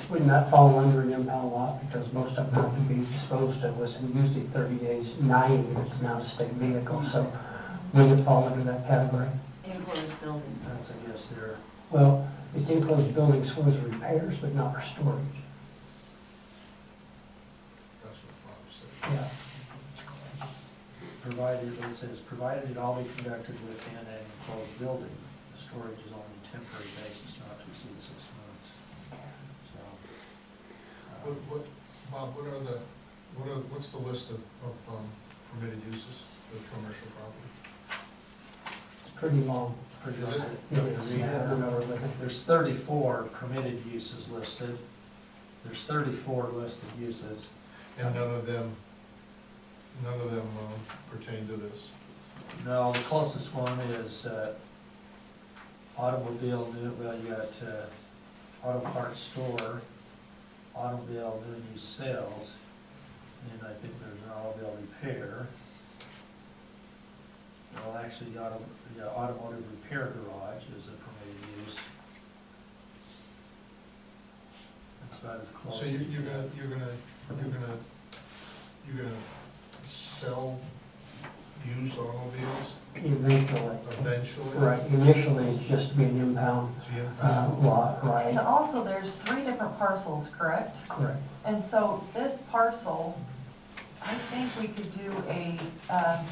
Wouldn't that fall under an impound lot, because most of them have to be disposed of within usually 30 days, 90 if it's not a state vehicle, so would it fall under that category? Enclosed building. that's, I guess, their, Well, it's enclosed buildings for the repairs, but not for storage. That's what Bob said. Yeah. provided, it says, provided it all be conducted within an enclosed building. The storage is on a temporary basis, not to exceed 6 months. So, What, Bob, what's the list of permitted uses for commercial property? It's pretty long. Is it? Yeah, I remember looking. There's 34 permitted uses listed. There's 34 listed uses. And none of them pertain to this? No, the closest one is automobile new, well, you got auto parts store, automobile new and used sales, and I think there's an automobile repair. Well, actually, the automotive repair garage is a permitted use. That's about as close. So as you you're get. gonna sell used automobiles Eventually. eventually? Right, initially it's just to be an impound So you lot, right? And also, there's 3 different parcels, correct? Correct. And so this parcel, I think we could do a, I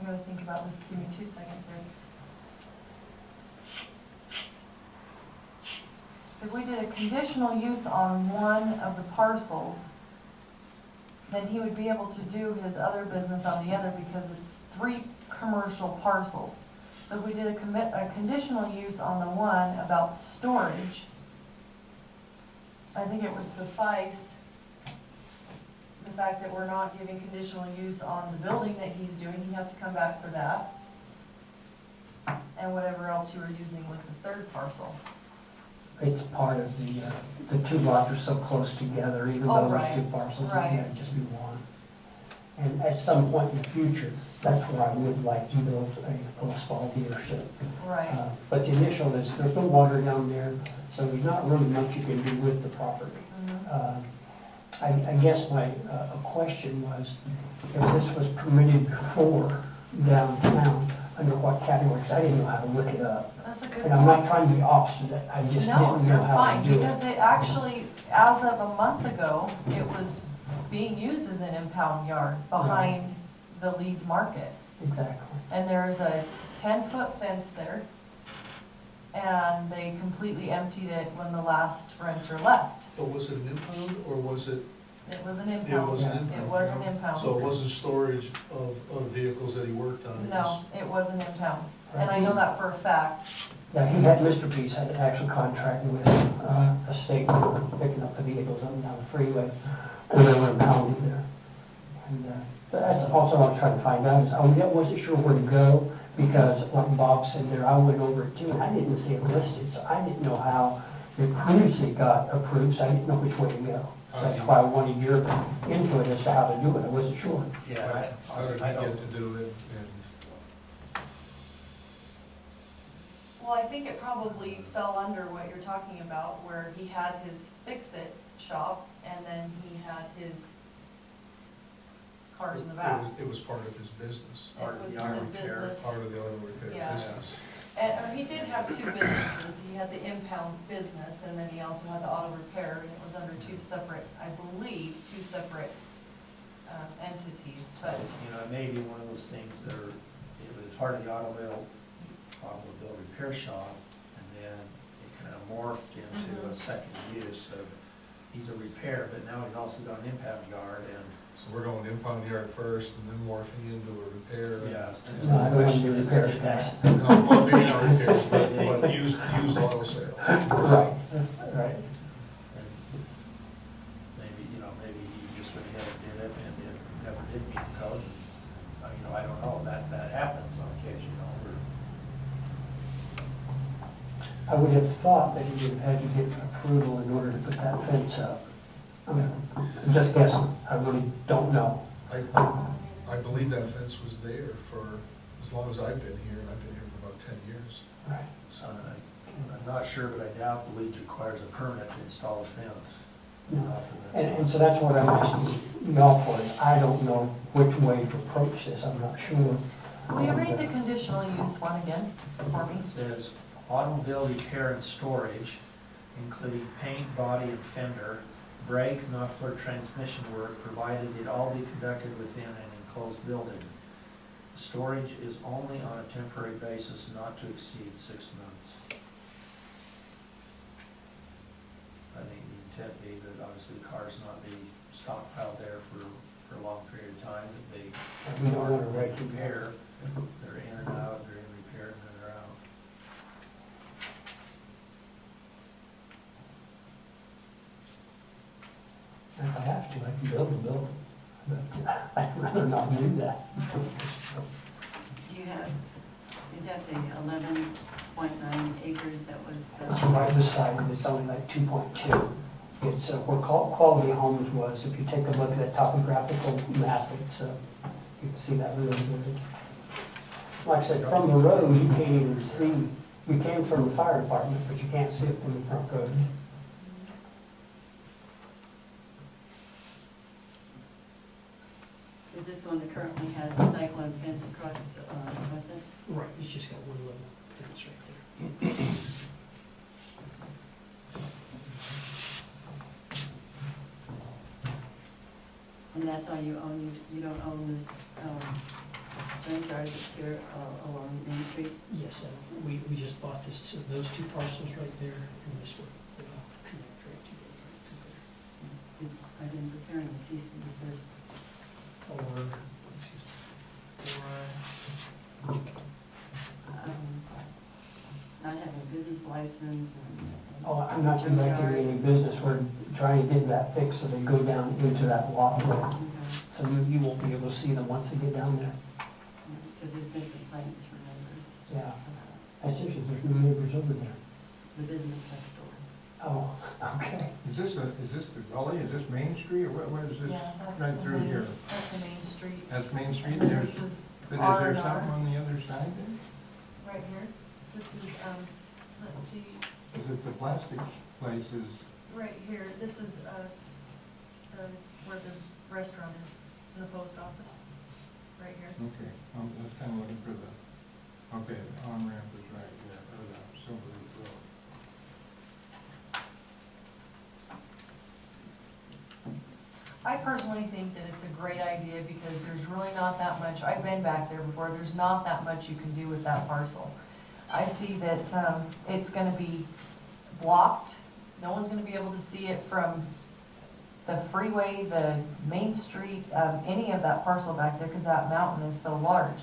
gotta think about this, give me 2 seconds here. If we did a conditional use on one of the parcels, then he would be able to do his other business on the other because it's 3 commercial parcels. So if we did a conditional use on the one about storage, I think it would suffice the fact that we're not giving conditional use on the building that he's doing, he'd have to come back for that. And whatever else you were using with the 3rd parcel. It's part of the 2 lots are so close together, even Oh, though right, there's 2 parcels, right. yeah, it'd just be one. And at some point in the future, that's where I would like to build a small dealership. Right. But the initial is, there's no water down there, so there's not really much you can do with the property. Mhm. I guess my question was, if this was permitted before downtown, under what category? 'Cause I didn't know how to look it up. That's a good And I'm not point. trying to be obstinate, I just No, didn't you're know how fine, to do because it. it actually, as of a month ago, it was being used as an impound yard behind the Leeds Market. Exactly. And there's a 10-foot fence there, and they completely emptied it when the last renter left. But was it an impound, or was it, It was an it impound. was an impound? It was an impound. So it wasn't storage of vehicles that he worked on? it was- No, it was an impound, and I know that for a fact. Yeah, he had, Mr. Peace had actually contracted with a state for picking up the vehicles up and down the freeway, and they were impounded there. And that's also what I was trying to find out, is I wasn't sure where to go, because like Bob said there, I went over it too, and I didn't see it listed, so I didn't know how it previously got approved, so I didn't know which way to go. So that's why I wanted your input as to how to do it, I wasn't sure. Yeah, How did he I don't, get to do it? And Well, I think it probably fell under what you're talking about, where he had his fix-it shop, and then he had his cars in the back. It was part of his business, Part It of was the auto the repair, business. part of the auto repair Yeah. business. And, or he did have 2 businesses, he had the impound business, and then he also had the auto repair, and it was under 2 separate, I believe, 2 separate entities, but, you know, it may be one of those things that are, it was part of the automobile repair shop, and then it kind of morphed into a second use of, he's a repair, but now he's also got an impound yard, and So we're going impound yard first and then morphing into a repair. yeah. No, I don't want to do repairs, guys. Well, maybe not repairs, but used auto sales. Right, right. And maybe, you know, maybe he just went ahead and did it, and it never did meet the code. You know, I don't know, that happens on occasion, you know, where I would have thought that he would have had to get approval in order to put that fence up. I'm just guessing, I really don't know. I believe that fence was there for as long as I've been here, and I've been here for about 10 years. Right. I'm not sure, but I doubt the Leeds requires a permit to install a fence. And so that's what I'm asking y'all for, is I don't know which way to approach this, I'm not sure. Will you read the conditional use one again for me? It says automobile repair and storage, including paint, body, and fender, brake, muffler, transmission work, provided it all be conducted within an enclosed building. Storage is only on a temporary basis, not to exceed 6 months. I think the intent be that obviously the cars not be stockpiled there for a long period of time, that they We don't want to wait to repair, they're in and out, they're in repair, and then they're out. If I have to, I can build a building, but I'd rather not do that. Do you have, is that the 11.9 acres that was? It's right beside it, it's only like 2.2. It's where Quality Homes was, if you take a look at that topographical map, it's, you can see that really good. Like I said, from the road, you can't even see, you can from the fire department, but you can't see it from the front road. Is this the one that currently has the cyclone fence across it? Right, it's just got one little fence right there. And that's all you own, you don't own this junkyard that's here along Main Street? Yes, we just bought this, those two parcels right there, and this one, they all connect right together. I've been preparing the cease and desist. Or, Not having a business license and. oh, I'm not conducting any business, we're trying to get that fixed so they go down into that walkway. So you won't be able to see them once they get down there. Because there's been complaints from neighbors. Yeah, that's interesting, there's no neighbors over there. The business next door. Oh, okay. Is this the gully, is this Main Street, or what is this? Yeah, that's Right the through main- here. That's the main street. That's Main Street, And then there's, this is but is R there and R. something on the other side then? Right here. This is, let's see, Is it the plastic places? right here, this is, where the restaurant is, in the post office, right here. Okay, I was kind of looking for the, okay, the on-ramp is right there, or the Silver Leaf Road. I personally think that it's a great idea because there's really not that much, I've been back there before, there's not that much you can do with that parcel. I see that, it's gonna be blocked, no one's gonna be able to see it from the freeway, the main street, any of that parcel back there, because that mountain is so large.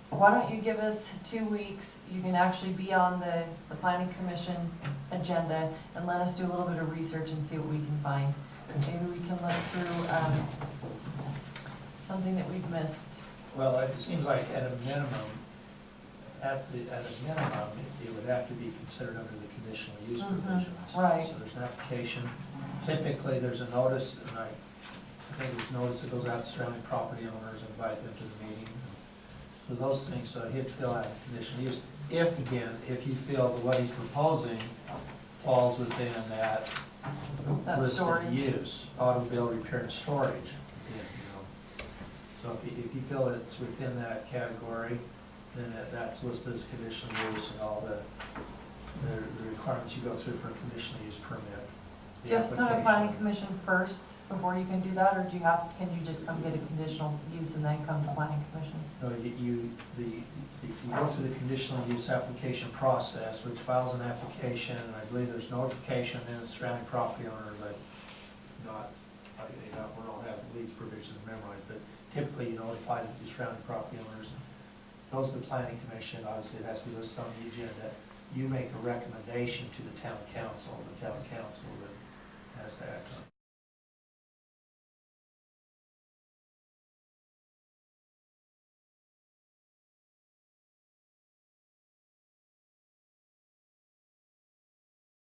Why don't you give us 2 weeks, you can actually be on the planning commission agenda and let us do a little bit of research and see what we can find. Maybe we can look through, something that we've missed. Well, it seems like at a minimum, it would have to be considered under the conditional use provisions. right. So there's an application, typically there's a notice, and I think there's notice that goes out to surrounding property owners, invite them to the meeting. So those things, so he'd fill out a conditional use. If you feel that what he's proposing falls within that That list of storage. use, automobile repair and storage, So if you feel that it's within that category, then that's listed as conditional use and all the requirements you go through for a conditional use permit. The Just come to application. planning commission first before you can do that, or can you just come get a conditional use and then come to planning commission? No, you go through the conditional use application process, which files an application, and I believe there's notification, then it's surrounding property owners, we don't have Leeds provisions memorized, but typically you notify the surrounding property owners. Goes to the planning commission, obviously it has to be listed on the agenda. You make a recommendation to the town council, the town council that has to act on it.